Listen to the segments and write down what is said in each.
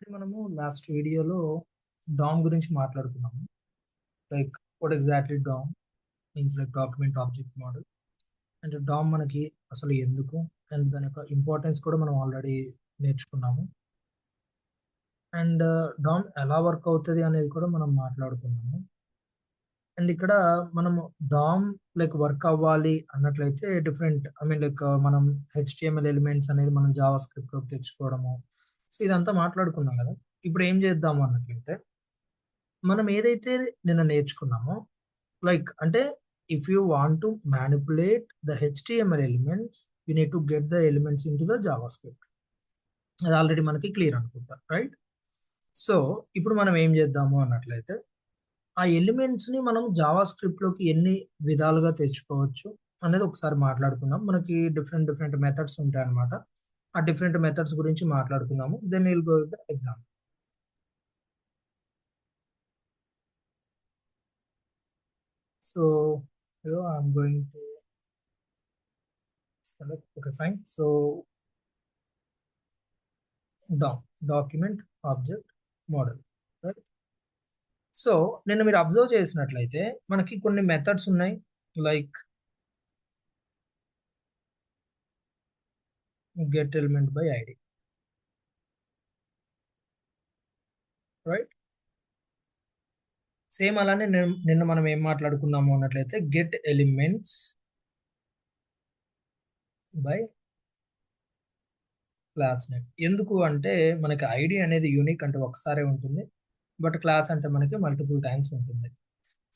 Already మనము last వీడియోలో DOM గురించి మాట్లాడుకున్నాము. Like what exactly DOM means like document object model. అంటే డామ్ మనకి అసలు ఎందుకు అండ్ దాని యొక్క ఇంపార్టెన్స్ కూడా మనం ఆల్రెడీ నేర్చుకున్నాము. అండ్ డామ్ ఎలా వర్క్ అవుతుంది అనేది కూడా మనం మాట్లాడుకున్నాము. అండ్ ఇక్కడ మనము డామ్ లైక్ వర్క్ అవ్వాలి అన్నట్లయితే డిఫరెంట్ లైక్ మనం హెచ్టిఎంఎల్ ఎలిమెంట్స్ అనేది మనం జావా స్క్రిప్ట్లోకి తెచ్చుకోవడము. సో ఇదంతా మాట్లాడుకున్నాం కదా. ఇప్పుడు ఏం చేద్దాము అన్నట్లయితే మనం ఏదైతే నిన్న నేర్చుకున్నామో లైక్ అంటే if you want to manipulate the HTML elements you need to get the elements in to the Java script. అది ఆల్రెడీ మనకి క్లియర్ అనుకుంటా, రైట్? సో ఇప్పుడు మనం ఏం చేద్దాము అన్నట్లయితే ఆ ఎలిమెంట్స్ ని మనం జావా స్క్రిప్ట్ లోకి ఎన్ని విధాలుగా తెచ్చుకోవచ్చు అనేది ఒకసారి మాట్లాడుకుందాం. మనకి డిఫరెంట్ డిఫరెంట్ మెథడ్స్ ఉంటాయి అన్నమాట. ఆ డిఫరెంట్ మెథడ్స్ గురించి మాట్లాడుకుందాము. Then will go with the example. So I'm going to select. Okay, fine. So document object model, right? So నిన్న మీరు అబ్జర్వ్ చేసినట్లయితే మనకి కొన్ని మెథడ్స్ ఉన్నాయి. Like get element by ID, right? Same అలానే నిన్న మనం ఏం మాట్లాడుకున్నాము అన్నట్లయితే get elements by class name. ఎందుకు అంటే మనకి ఐడి అనేది యూనిక్ అంటే ఒకసారే ఉంటుంది, బట్ క్లాస్ అంటే మనకి మల్టిపుల్ టైమ్స్ ఉంటుంది.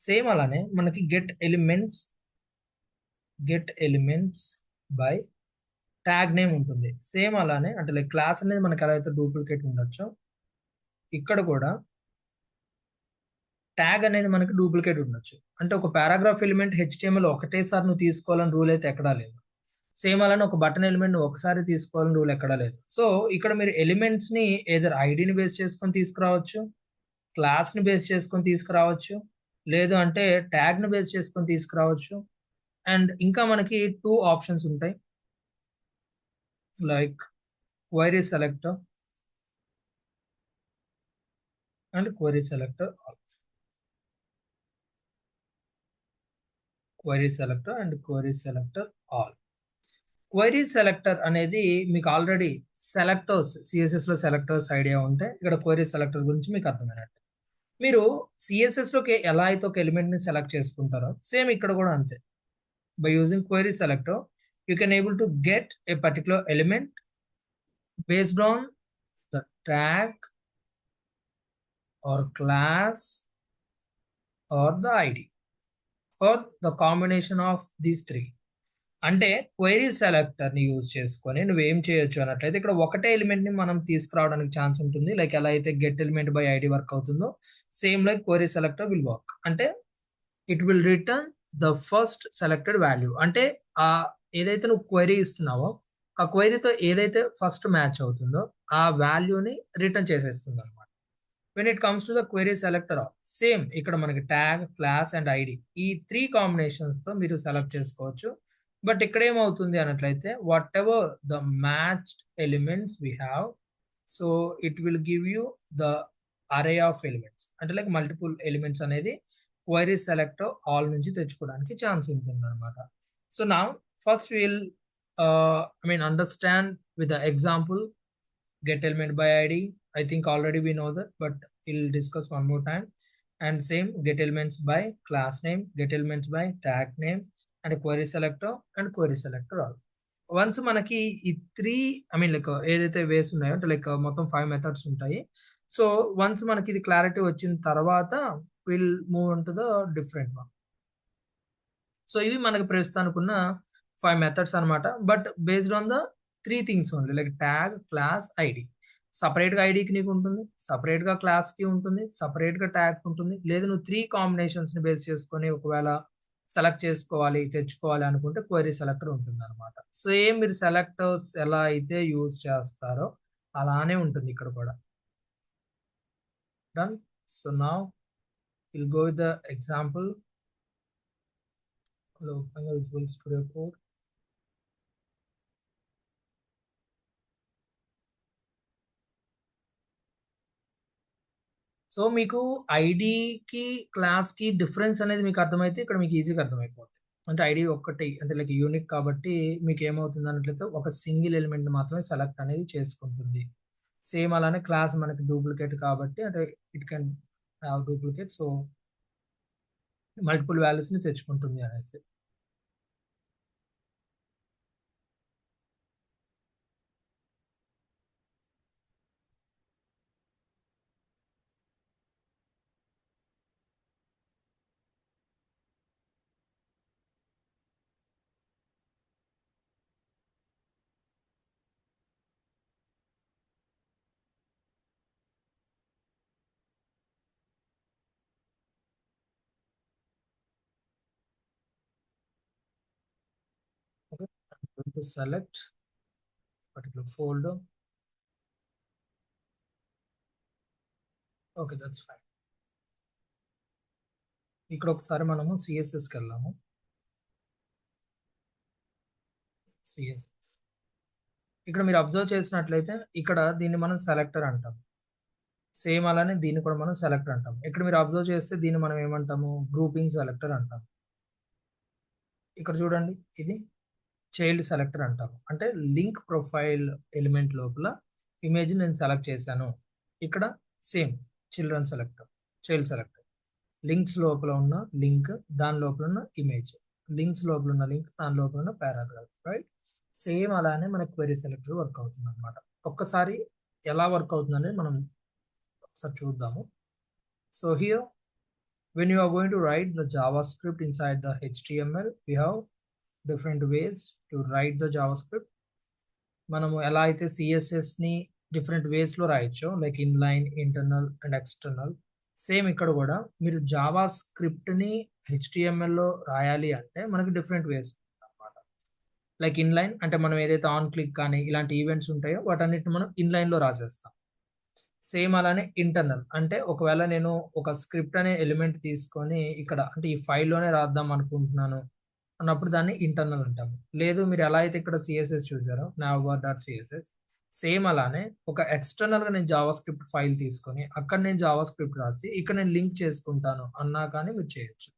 సేమ్ అలానే మనకి get elements by tag name ఉంటుంది. సేమ్ అలానే అంటే లైక్ క్లాస్ అనేది మనకి ఎలా అయితే డూప్లికేట్ ఉండొచ్చో ఇక్కడ కూడా ట్యాగ్ అనేది మనకి డూప్లికేట్ ఉండొచ్చు. అంటే ఒక పారాగ్రాఫ్ ఎలిమెంట్ హెచ్టిఎంఎల్ ఒకటేసారి నువ్వు తీసుకోవాలని రూల్ అయితే ఎక్కడా లేదు. సేమ్ అలానే ఒక బటన్ ఎలిమెంట్ ఒకసారి తీసుకోవాలని రూల్ ఎక్కడా లేదు. సో ఇక్కడ మీరు ఎలిమెంట్స్ ని ఏదర్ ఐడిని బేస్ చేసుకొని తీసుకురావచ్చు, క్లాస్ ని బేస్ చేసుకొని తీసుకురావచ్చు, లేదు అంటే ట్యాగ్ ని బేస్ చేసుకొని తీసుకురావచ్చు. అండ్ ఇంకా మనకి 2 ఆప్షన్స్ ఉంటాయి. Like query selector and query selector all. Query selector and query selector all. Query selector అనేది మీకు ఆల్రెడీ సిఎస్ఎస్ లో సెలెక్టర్స్ ఐడియా ఉంటే ఇక్కడ క్వైరీ సెలెక్టర్ గురించి మీకు అర్థమైనట్టు. మీరు సిఎస్ఎస్ లోకి ఎలా అయితే ఒక ఎలిమెంట్ ని సెలెక్ట్ చేసుకుంటారో సేమ్ ఇక్కడ కూడా అంతే. By using query selector you can able to get a particular element based on the tag or class or the ID or the combination of these three. అంటే క్వైరీ సెలెక్టర్ ని use చేసుకొని నువ్వేం చేయొచ్చు అన్నట్లయితే ఇక్కడ ఒకటే ఎలిమెంట్ ని మనం తీసుకురావడానికి ఛాన్స్ ఉంటుంది. లైక్ ఎలా అయితే get element by ID work అవుతుందో same like query selector will work. అంటే it will return the first selected value. అంటే ఆ ఏదైతే నువ్వు క్వైరీ ఇస్తున్నావో ఆ క్వైరీతో ఏదైతే ఫస్ట్ మ్యాచ్ అవుతుందో ఆ వాల్యూని రిటర్న్ చేసేస్తుంది అనమాట. When it comes to the query selector same ఇక్కడ మనకి ట్యాగ్, క్లాస్ అండ్ ఐడి ఈ 3 కాంబినేషన్స్ తో మీరు సెలెక్ట్ చేసుకోవచ్చు. బట్ ఇక్కడ ఏమవుతుంది అన్నట్లయితే what ever the matched elements we have, so it will give you the అరే ఆఫ్ ఎలిమెంట్స్. అంటే లైక్ మల్టిపుల్ ఎలిమెంట్స్ అనేది క్వైరీ సెలెక్టర్ ఆల్ నుంచి తెచ్చుకోవడానికి ఛాన్స్ ఉంటుంది అనమాట. సో నా first will understand with the example get element by id. I think already we know that, but we'll discuss one more time. And same get elements by class name, get elements by tag name and query selector and query selector all. Once మనకి ఈ 3 like ఏదైతే వేస్ ఉన్నాయో అంటే like మొత్తం 5 methods ఉంటాయి. So once మనకి ఇది clarity వచ్చిన తర్వాత will move on to the different one. So ఇవి మనకి ప్రస్తుతానికి ఉన్న 5 మెథడ్స్ అనమాట. But based on the 3 things only. Like tag, class, ID. సపరేట్గా ఐడికి నీకు ఉంటుంది, సపరేట్గా క్లాస్కి ఉంటుంది, సపరేట్గా ట్యాగ్ ఉంటుంది. లేదు నువ్వు 3 కాంబినేషన్స్ని బేస్ చేసుకొని ఒకవేళ సెలెక్ట్ చేసుకోవాలి, తెచ్చుకోవాలి అనుకుంటే క్వైరీ సెలెక్టర్ ఉంటుంది అనమాట. సేమ్ మీరు సెలెక్టర్స్ ఎలా అయితే యూజ్ చేస్తారో అలానే ఉంటుంది ఇక్కడ కూడా. Done. So now will go with the example. Open the Visual Studio Code. So మీకు ఐడీకి, క్లాస్‌కి డిఫరెన్స్ అనేది మీకు అర్థమైతే ఇక్కడ మీకు ఈజీగా అర్థమైపోద్ది. అంటే ఐడీ ఒక్కటి అంటే లైక్ యూనిక్ కాబట్టి మీకేమవుతుంది అన్నట్లయితే ఒక సింగిల్ ఎలిమెంట్ మాత్రమే సెలెక్ట్ అనేది చేసుకుంటుంది. సేమ్ అలానే క్లాస్ మనకి డూప్లికేట్ కాబట్టి అంటే it can have duplicate. So multiple వాల్యూస్‌ని తెచ్చుకుంటుంది అనేసి. Okay. I'm going to select particular folder. Okay. That's fine. ఇక్కడ ఒకసారి మనము సీఎస్ఎస్‌కెళ్దాము. సీఎస్ఎస్. ఇక్కడ మీరు అబ్జర్వ్ చేసినట్లయితే ఇక్కడ దీన్ని మనం సెలెక్టర్ అంటాం. సేమ్ అలానే దీన్ని కూడా మనం సెలెక్టర్ అంటాం. ఇక్కడ మీరు అబ్జర్వ్ చేస్తే దీన్ని మనం ఏమంటాము? గ్రూపింగ్ సెలెక్టర్ అంటాం. ఇక్కడ చూడండి ఇది చైల్డ్ సెలెక్టర్ అంటాము. అంటే లింక్ ప్రొఫైల్ ఎలిమెంట్ లోపల ఇమేజ్ నేను సెలెక్ట్ చేశాను. ఇక్కడ same children selector, child selector. Links లోపల ఉన్న లింక్, దాని లోపల ఉన్న ఇమేజ్. లింక్స్ లోపల ఉన్న లింక్, దాని లోపల ఉన్న పారాగ్రాఫ్. రైట్? సేమ్ అలానే మన క్వెరీ సెలెక్టర్ వర్క్ అవుతుంది అనమాట. ఒక్కసారి ఎలా వర్క్ అవుతుంది అనేది మనం ఒకసారి చూద్దాము. So here when you are going to write the JavaScript inside the HTML, we have different ways to write the JavaScript. మనము ఎలా అయితే సిఎస్ఎస్ని డిఫరెంట్ వేస్లో రాయొచ్చు, like inline, internal and external. Same ఇక్కడ కూడా మీరు జావా స్క్రిప్ట్ని హెచ్టిఎంఎల్లో రాయాలి అంటే మనకి డిఫరెంట్ వేస్ అనమాట. లైక్ ఇన్లైన్ అంటే మనం ఏదైతే ఆన్ క్లిక్ కానీ ఇలాంటి ఈవెంట్స్ ఉంటాయో వాటన్నిటిని మనం ఇన్లైన్లో రాసేస్తాం. సేమ్ అలానే ఇంటర్నల్ అంటే ఒకవేళ నేను ఒక స్క్రిప్ట్ అనే ఎలిమెంట్ తీసుకొని ఇక్కడ అంటే ఈ ఫైల్లోనే రాద్దాం అనుకుంటున్నాను అన్నప్పుడు దాన్ని ఇంటర్నల్ అంటాము. లేదు మీరు ఎలా అయితే ఇక్కడ సిఎస్ఎస్ చూసారో nav.css, సేమ్ అలానే ఒక ఎక్స్టర్నల్గా నేను జావా స్క్రిప్ట్ ఫైల్ తీసుకొని అక్కడ నేను జావా స్క్రిప్ట్ రాసి ఇక్కడ నేను లింక్ చేసుకుంటాను అన్నా కానీ మీరు చేయొచ్చు.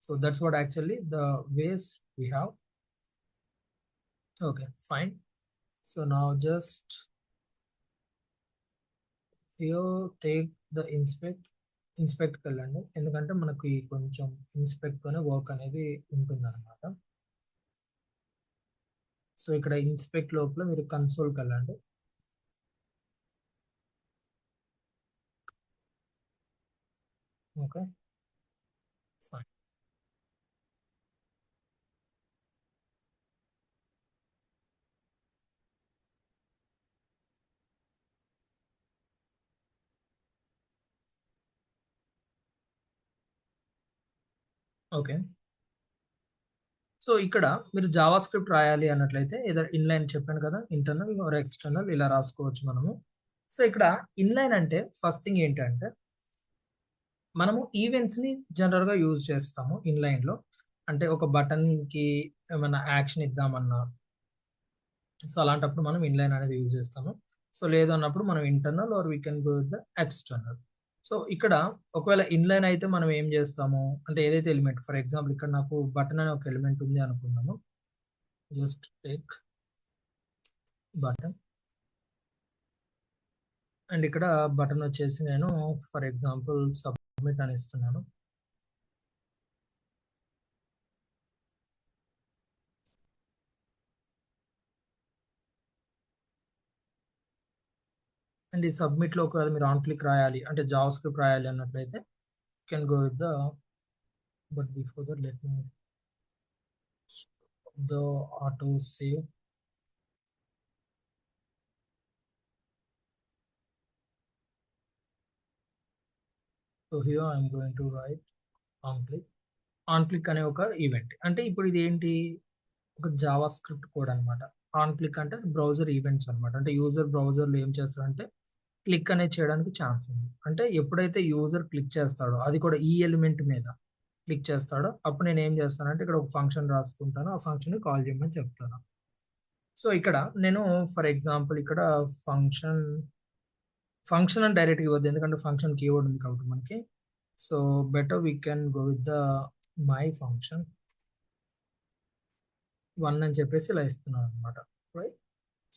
So that's what actually the ways we have. Okay fine. So now just take the ఇన్స్పెక్ట్కి వెళ్ళండి, ఎందుకంటే మనకి కొంచెం ఇన్స్పెక్ట్తోనే వర్క్ అనేది ఉంటుంది అనమాట. సో ఇక్కడ ఇన్స్పెక్ట్ లోపల మీరు కన్సోల్కి వెళ్ళండి. Okay fine. ఓకే. సో ఇక్కడ మీరు జావా స్క్రిప్ట్ రాయాలి అన్నట్లయితే ఏదో ఇన్లైన్ చెప్పాను కదా, ఇంటర్నల్ ఆర్ ఎక్స్టర్నల్ ఇలా రాసుకోవచ్చు మనము. సో ఇక్కడ ఇన్లైన్ అంటే ఫస్ట్ థింగ్ ఏంటంటే మనము ఈవెంట్స్ని జనరల్గా యూజ్ చేస్తాము ఇన్లైన్లో. అంటే ఒక బటన్కి ఏమైనా యాక్షన్ ఇద్దామన్నా సో అలాంటప్పుడు మనం ఇన్లైన్ అనేది యూజ్ చేస్తాము. సో లేదు అన్నప్పుడు మనం internal are we can go with the external. So ఇక్కడ ఒకవేళ ఇన్లైన్ అయితే మనం ఏం చేస్తాము అంటే ఏదైతే ఎలిమెంట్, ఫర్ ఎగ్జాంపుల్ ఇక్కడ నాకు బటన్ అనే ఒక ఎలిమెంట్ ఉంది అనుకున్నాము. జస్ట్ టేక్ బటన్ అండ్ ఇక్కడ బటన్ వచ్చేసి నేను ఫర్ ఎగ్జాంపుల్ సబ్మిట్ అని ఇస్తున్నాను. అండ్ ఈ సబ్మిట్లో ఒకవేళ మీరు ఆన్ క్లిక్ రాయాలి అంటే జావా స్క్రిప్ట్ రాయాలి అన్నట్లయితే can go with the, but before that let me the auto save. So here I'm going to right on click. On click అనే ఒక ఈవెంట్ అంటే ఇప్పుడు ఇది ఏంటి, ఒక జావా స్క్రిప్ట్ కోడ్ అనమాట. ఆన్ క్లిక్ అంటే బ్రౌజర్ ఈవెంట్స్ అనమాట. అంటే యూజర్ బ్రౌజర్లో ఏం చేస్తారంటే క్లిక్ అనేది చేయడానికి ఛాన్స్ ఉంది. అంటే ఎప్పుడైతే యూజర్ క్లిక్ చేస్తాడో అది కూడా ఈ ఎలిమెంట్ మీద క్లిక్ చేస్తాడో అప్పుడు నేను ఏం చేస్తానంటే ఇక్కడ ఒక ఫంక్షన్ రాసుకుంటాను, ఆ ఫంక్షన్ కాల్ చేయమని చెప్తాను. సో ఇక్కడ నేను ఫర్ ఎగ్జాంపుల్ ఇక్కడ ఫంక్షన్ ఫంక్షన్ అని డైరెక్ట్గా ఇవ్వద్దు, ఎందుకంటే ఫంక్షన్ కీవర్డ్ ఉంది కాబట్టి మనకి. So better we can go with the my function 1 అని చెప్పేసి ఇలా ఇస్తున్నాను అనమాట. రైట్.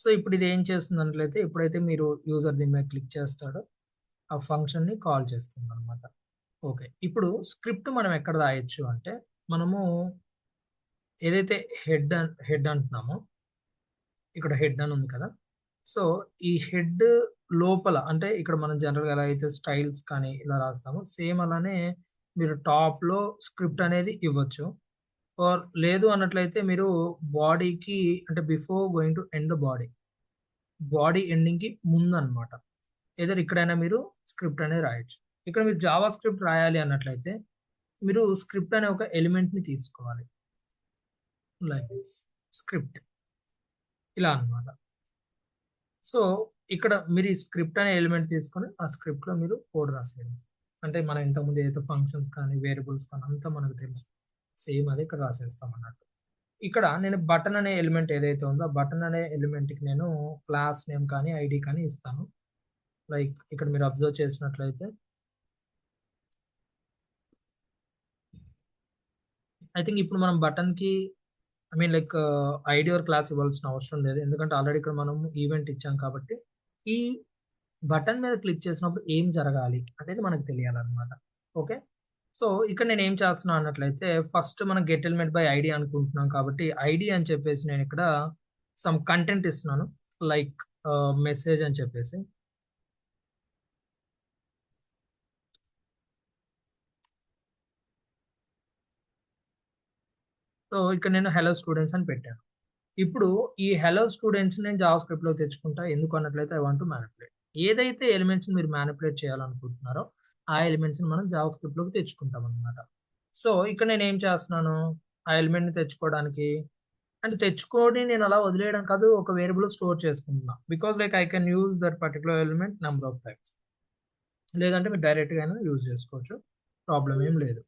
సో ఇప్పుడు ఇది ఏం చేస్తుందంట్లయితే, ఎప్పుడైతే మీరు యూజర్ దీని మీద క్లిక్ చేస్తాడో ఆ ఫంక్షన్ని కాల్ చేస్తుంది అనమాట. ఓకే. ఇప్పుడు స్క్రిప్ట్ మనం ఎక్కడ రాయొచ్చు అంటే, మనము ఏదైతే హెడ్ అంటున్నామో, ఇక్కడ హెడ్ అని ఉంది కదా! సో, ఈ హెడ్ లోపల అంటే ఇక్కడ మనం జనరల్‌గా ఎలా అయితే స్టైల్స్ కానీ ఇలా రాస్తామో, సేమ్ అలానే మీరు టాప్‌లో స్క్రిప్ట్ అనేది ఇవ్వచ్చు. ఆర్ లేదు అన్నట్లయితే మీరు బాడీకి అంటే before going to end the body, body ఎండింగ్‌కి ముందనమాట. ఎయిదర్ ఇక్కడైనా మీరు స్క్రిప్ట్ అనేది రాయొచ్చు. ఇక్కడ మీరు జావా స్క్రిప్ట్ రాయాలి అన్నట్లయితే, మీరు స్క్రిప్ట్ అనే ఒక ఎలిమెంట్‌ని తీసుకోవాలి. లైక్ దిస్ స్క్రిప్ట్ ఇలా అన్నమాట. సో, ఇక్కడ మీరు ఈ స్క్రిప్ట్ అనే ఎలిమెంట్ తీసుకొని, ఆ స్క్రిప్ట్‌లో మీరు కోడ్ రాసేయండి. అంటే మనం ఇంతకుముందు ఏదైతే ఫంక్షన్స్ కానీ, వేరియబుల్స్ కానీ అంతా మనకు తెలుసు. సేమ్ అదే ఇక్కడ రాసేస్తాం అన్నట్టు. ఇక్కడ నేను బటన్ అనే ఎలిమెంట్ ఏదైతే ఉందో, ఆ బటన్ అనే ఎలిమెంట్‌కి నేను క్లాస్ నేమ్ కానీ, ఐడీ కానీ ఇస్తాను. లైక్ ఇక్కడ మీరు అబ్జర్వ్ చేసినట్లయితే ఐ థింక్ ఇప్పుడు మనం బటన్‌కి I mean like ID or class ఇవ్వాల్సిన అవసరం లేదు. ఎందుకంటే ఆల్రెడీ ఇక్కడ మనం ఈవెంట్ ఇచ్చాం కాబట్టి, ఈ బటన్ మీద క్లిక్ చేసినప్పుడు ఏం జరగాలి అనేది మనకు తెలియాలన్నమాట. ఓకే. సో, ఇక్కడ నేనేం చేస్తున్నా అన్నట్లయితే, ఫస్ట్ మనం గెట్ ఎలిమెంట్ బై ఐడీ అనుకుంటున్నాం కాబట్టి, ఐడీ అని చెప్పేసి నేనిక్కడ సమ్ కంటెంట్ ఇస్తున్నాను. లైక్ మెసేజ్ అని చెప్పేసి. సో, ఇక్కడ నేను హెలో స్టూడెంట్స్ అని పెట్టాను. ఇప్పుడు ఈ హెలో స్టూడెంట్స్ నేను జావా స్క్రిప్ట్‌లో తెచ్చుకుంటా. ఎందుకు అన్నట్లయితే ఐ వాంట్ టు మానిప్యులేట్. ఏదైతే ఎలిమెంట్స్‌ని మీరు మానిప్యులేట్ చేయాలనుకుంటున్నారో, ఆ ఎలిమెంట్స్‌ని మనం జావా స్క్రిప్ట్‌లోకి తెచ్చుకుంటామనమాట. సో, ఇక్కడ నేనేం చేస్తున్నాను, ఆ ఎలిమెంట్‌ని తెచ్చుకోవడానికి అంటే తెచ్చుకొని నేను అలా వదిలేయడం కాదు, ఒక వేరియబుల్‌లో స్టోర్ చేసుకుంటున్నా. Because like I can use that particular element number of times. లేదంటే మీరు డైరెక్ట్‌గా అయినా యూజ్ చేసుకోవచ్చు. ప్రాబ్లమ్ ఏం లేదు.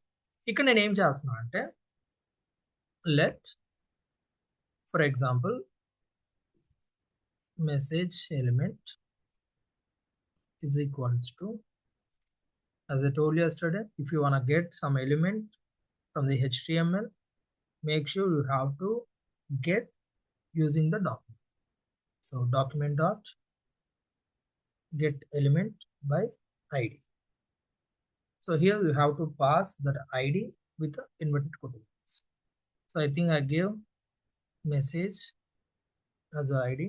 ఇక్కడ నేనేం చేస్తున్నా అంటే, let for example message element is equals to, as I told you yesterday, if you want to get some element from the HTML, make sure you have to get using the document. So document dot get element by ID. So here you have to pass that ID with the inverted quotations. So I think I gave message as the ID.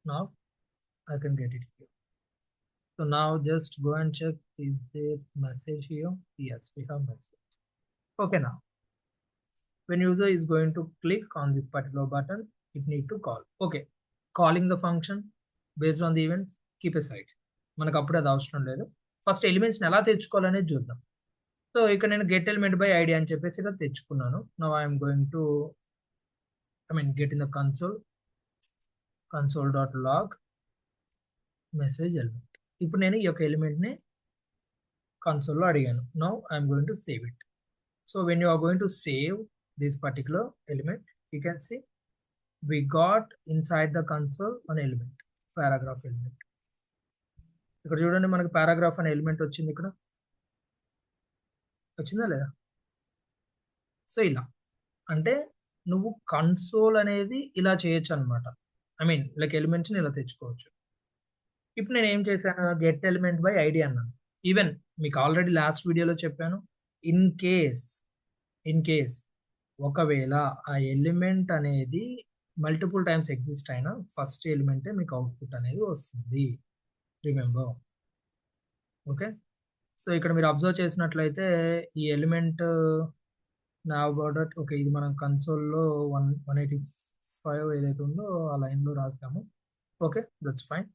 Now I can get it here. So now just go and check, is there message here? Yes, we have message. Okay, now when user is going to click on this particular button, it need to call. Okay, calling the function based on the events, keep aside. మనకు అప్పుడు అది అవసరం లేదు. First ఎలిమెంట్స్ని ఎలా తెచ్చుకోవాలనేది చూద్దాం. So ఇక్కడ నేను get element by ID అని చెప్పేసి ఇలా తెచ్చుకున్నాను. Now I'm going to get in the console dot log message element. ఇప్పుడు నేను ఈ యొక్క ఎలిమెంట్ని కన్సోల్లో అడిగాను. Now I'm going to save it. So when you are going to save this particular element, you can see we got inside the console an element, paragraph element. ఇక్కడ చూడండి మనకి పారాగ్రాఫ్ అనే ఎలిమెంట్ వచ్చింది. ఇక్కడ వచ్చిందా లేదా? సో ఇలా అంటే నువ్వు కన్సోల్ అనేది ఇలా చేయొచ్చు అనమాట. లైక్ ఎలిమెంట్స్ని ఇలా తెచ్చుకోవచ్చు. ఇప్పుడు నేను ఏం చేశాను, గెట్ ఎలిమెంట్ బై ఐడి అన్నాను. ఈవెన్ మీకు ఆల్రెడీ లాస్ట్ వీడియోలో చెప్పాను, ఇన్ కేస్ ఒకవేళ ఆ ఎలిమెంట్ అనేది మల్టిపుల్ టైమ్స్ ఎగ్జిస్ట్ అయినా ఫస్ట్ ఎలిమెంటే మీకు అవుట్పుట్ అనేది వస్తుంది. రిమెంబర్. ఓకే. సో ఇక్కడ మీరు అబ్జర్వ్ చేసినట్లయితే ఈ ఎలిమెంట్ నా అబౌట్ ఓకే, ఇది మనం కన్సోల్లో 185 ఏదైతే ఉందో ఆ లైన్లో రాసాము. Okay, that's fine.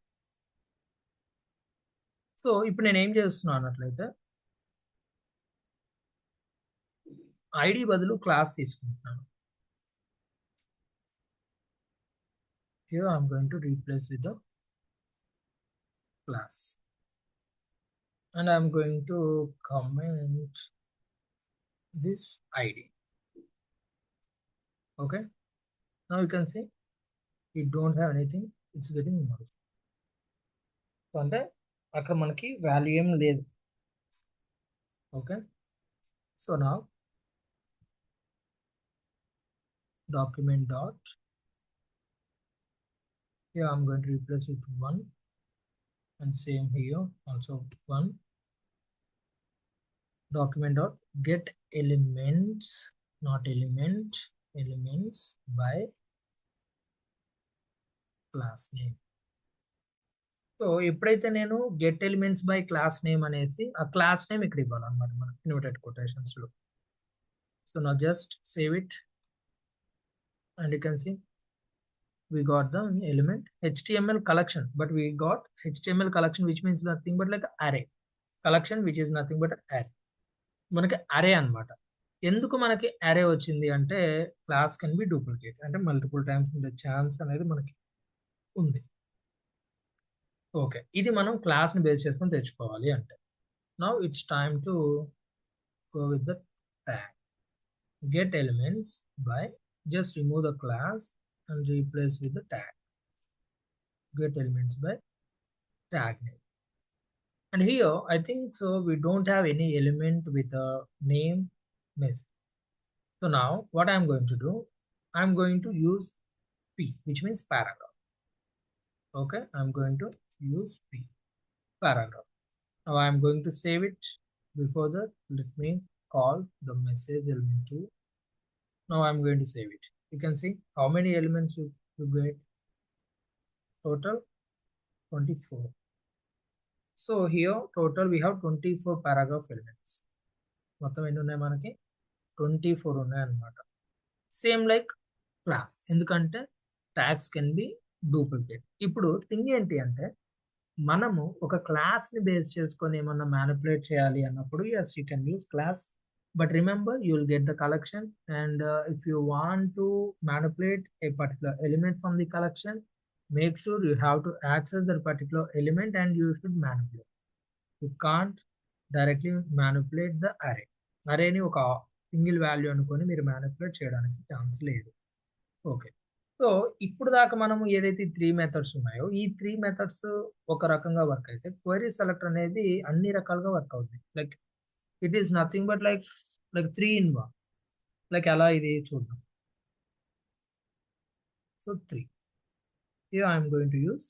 సో ఇప్పుడు నేను ఏం చేస్తున్నాను అన్నట్లయితే ఐడి బదులు క్లాస్ తీసుకుంటున్నాను. Here I'm going to replace with the class and I'm going to comment this ID. Okay, now you can see we don't have anything, it's getting merged. So అంటే అక్కడ మనకి వాల్యూ ఏం లేదు. Okay, so నా document dot, here I'm going to replace with 1, and same here also 1. Document dot get elements, not element, elements by class name. So ఎప్పుడైతే నేను get elements by class name అనేసి ఆ class name ఇక్కడ ఇవ్వాలన్నమాట మనం inverted quotations లో. So నా just save it, and you can see we got the element HTML collection, but we got HTML collection which means nothing but like array collection, which is nothing but array. మనకి అరే అన్నమాట. ఎందుకు మనకి అరే వచ్చింది అంటే class can be duplicate, అంటే multiple times ఉండే ఛాన్స్ అనేది మనకి ఉంది. ఓకే, ఇది మనం క్లాస్ ని బేస్ చేసుకొని తెచ్చుకోవాలి అంటే. Now it's time to go with the tag get elements by, just remove the class and replace with the tag get elements by tag name. And here I think so we don't have any element with a name message. So now what I'm going to do, I'm going to use p, which means paragraph. Okay, I'm going to use p, paragraph. Now I'm going to save it. Before that, let me call the message element 2. Now I'm going to save it. You can see how many elements you get. Total 24. So here total we have 24 paragraph elements. మొత్తం ఎన్ని ఉన్నాయి మనకి 24 ఉన్నాయి అన్నమాట. Same like class, ఎందుకంటే tags can be duplicate. ఇప్పుడు thing ఏంటి అంటే మనము ఒక క్లాస్ ని బేస్ చేసుకొని ఏమన్నా మ్యానిపులేట్ చేయాలి అన్నప్పుడు yes you can use class, but remember you will get the collection, and if you want to manipulate a particular element from the collection, make sure you have to access that particular element and you should manipulate. You can't directly manipulate the array. అరేని ఒక single value అనుకొని మీరు manipulate చేయడానికి chance లేదు. Okay, so ఇప్పుడు దాకా మనము ఏదైతే 3 methods ఉన్నాయో ఈ 3 మెథడ్స్ ఒక రకంగా వర్క్ అయితే క్వెరీ సెలెక్టర్ అనేది అన్ని రకాలుగా వర్క్ అవుతుంది. Like it is nothing but like 3 in 1. Like ఎలా ఇది చూద్దాం. So 3, here I am going to use,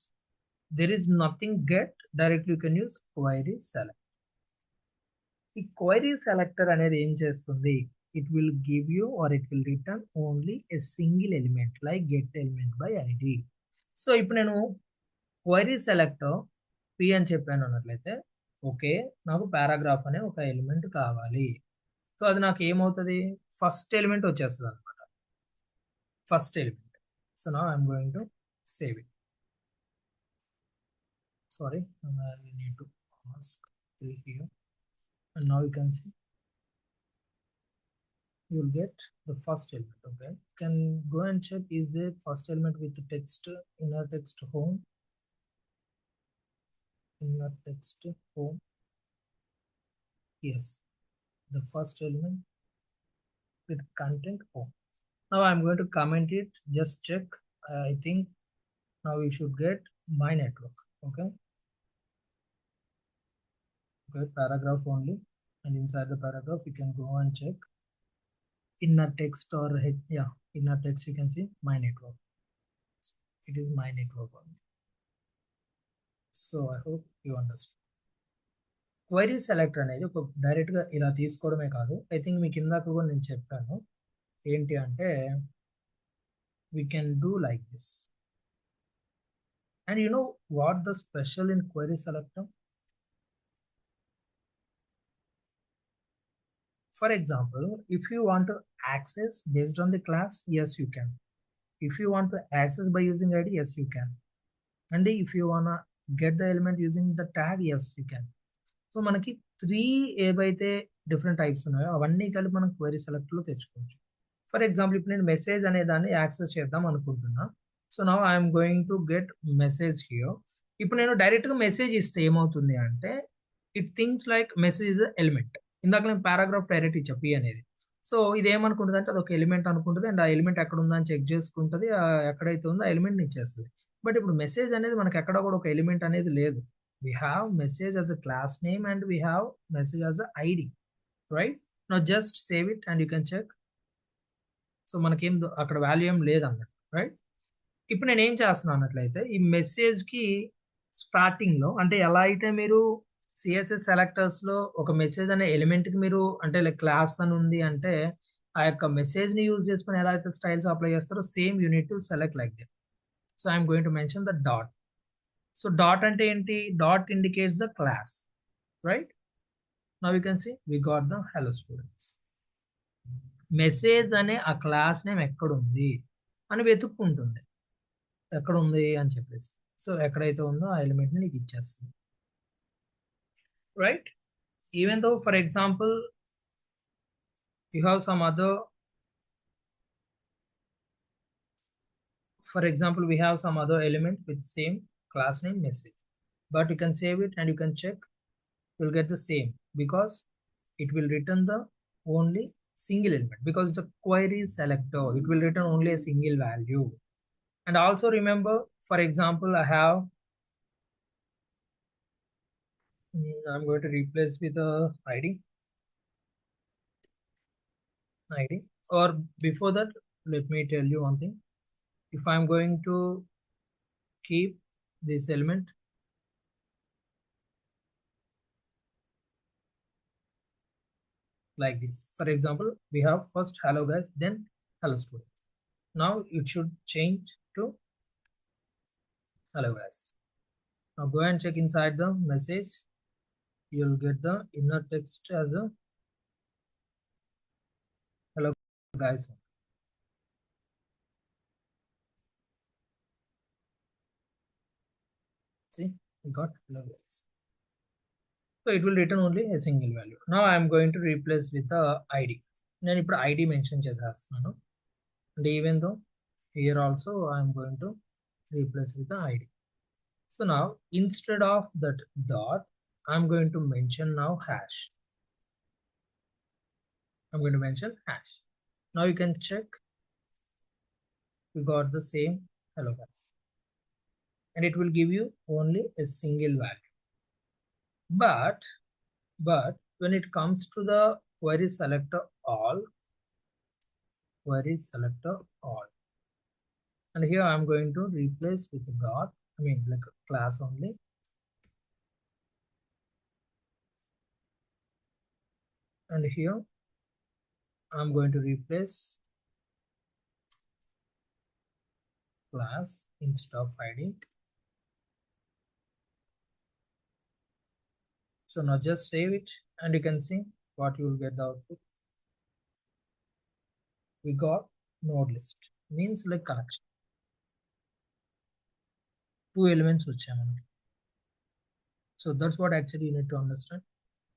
there is nothing get, directly you can use query select. ఈ క్వైరీ సెలెక్టర్ అనేది ఏం చేస్తుంది, it will give you or it will return only a single element like get element by ID. So ఇప్పుడు నేను query selector P అని చెప్పాను అన్నట్లయితే, okay నాకు పారాగ్రాఫ్ అనే ఒక ఎలిమెంట్ కావాలి. సో అది నాకు ఏమవుతుంది, ఫస్ట్ ఎలిమెంట్ వచ్చేస్తుంది అనమాట, first element. So now I'm going to save it. Sorry, I need to ask here. And now you can see you will get the first element. Okay, you can go and check, is the first element with the text, inner text home, inner text home. Yes, the first element with content home. Now I'm going to comment it, just check. I think now you should get my network. Okay, paragraph only, and inside the paragraph you can go and check inner text or yeah, inner text you can see my network. It is my network only. So I hope you understand. Query selector అనేది ఒక డైరెక్ట్గా ఇలా తీసుకోవడమే కాదు, I think మీకు ఇందాక కూడా నేను చెప్పాను ఏంటి అంటే we can do like this. And you know what the special in query selector? For example, if you want to access based on the class, yes you can. If you want to access by using ID, yes you can. And if you wanna get the element using the tag, yes you can. So మనకి 3 ఏవైతే different types ఉన్నాయో అవన్నీ కలిపి మనం query selector లో తెచ్చుకోవచ్చు. For example ఇప్పుడు నేను మెసేజ్ అనే దాన్ని యాక్సెస్ చేద్దాం అనుకుంటున్నా. So now I'm going to get message here. ఇప్పుడు నేను డైరెక్ట్ గా మెసేజ్ ఇస్తే ఏమవుతుంది అంటే it thinks like message element. ఇందాక నేను పారాగ్రాఫ్ డైరెక్ట్ ఇచ్చా పి అనేది. సో ఇది ఏమనుకుంటుంది అంటే అది ఒక ఎలిమెంట్ అనుకుంటుంది, అండ్ ఆ ఎలిమెంట్ ఎక్కడ ఉందని చెక్ చేసుకుంటుంది, ఎక్కడైతే ఉందో ఆ ఎలిమెంట్ ఇచ్చేస్తుంది. బట్ ఇప్పుడు మెసేజ్ అనేది మనకి ఎక్కడ కూడా ఒక ఎలిమెంట్ అనేది లేదు. We have message as a class name and we have message as a ID, right? Now just save it and you can check. So మనకేం అక్కడ వాల్యూ ఏం లేదన్నట్టు, రైట్? ఇప్పుడు నేను ఏం చేస్తున్నాను అన్నట్లయితే ఈ మెసేజ్కి స్టార్టింగ్లో అంటే ఎలా అయితే మీరు సిఎస్ఎస్ సెలెక్టర్స్లో ఒక మెసేజ్ అనే ఎలిమెంట్కి మీరు అంటే లైక్ క్లాస్ అని ఉంది అంటే ఆ యొక్క మెసేజ్ని యూజ్ చేసుకుని ఎలా అయితే స్టైల్స్ అప్లై చేస్తారో same unit to select like that. So I'm going to mention the dot. So dot అంటే ఏంటి? Dot indicates the class, right? Now you can see we got the hello students. Message అనే ఆ class name ఎక్కడుంది అని వెతుక్కుంటుంది, ఎక్కడ ఉంది అని చెప్పేసి. సో ఎక్కడైతే ఉందో ఆ ఎలిమెంట్ని నీకు ఇచ్చేస్తుంది, right? Even though for example you have some other, for example we have some other element with same class name message, but you can save it and you can check, you'll get the same because it will return the only single element because it's a query selector, it will return only a single value. And also remember, for example I have I'm going to replace with a id, or before that let me tell you one thing. If I'm going to keep this element like this, for example we have first hello guys, then hello students. Now it should change to hello guys. Now go and check inside the message, you'll get the inner text as a hello guys. See, we got hello guys. So it will return only a single value. Now I am going to replace with the id. నేను ఇప్పుడు ID mention చేసేస్తున్నాను, and even though here also I am going to replace with the id. So now instead of that dot I'm going to mention now hash. I'm going to mention hash. Now you can check, we got the same hello guys, and it will give you only a single value. But when it comes to the query selector all, and here I'm going to replace with the dot, I mean like a class only, and here I'm going to replace class instead of id. So now just save it and you can see what you will get the output. We got node list, means like collection, two elements వచ్చాయి మనకి. So that's what actually you need to understand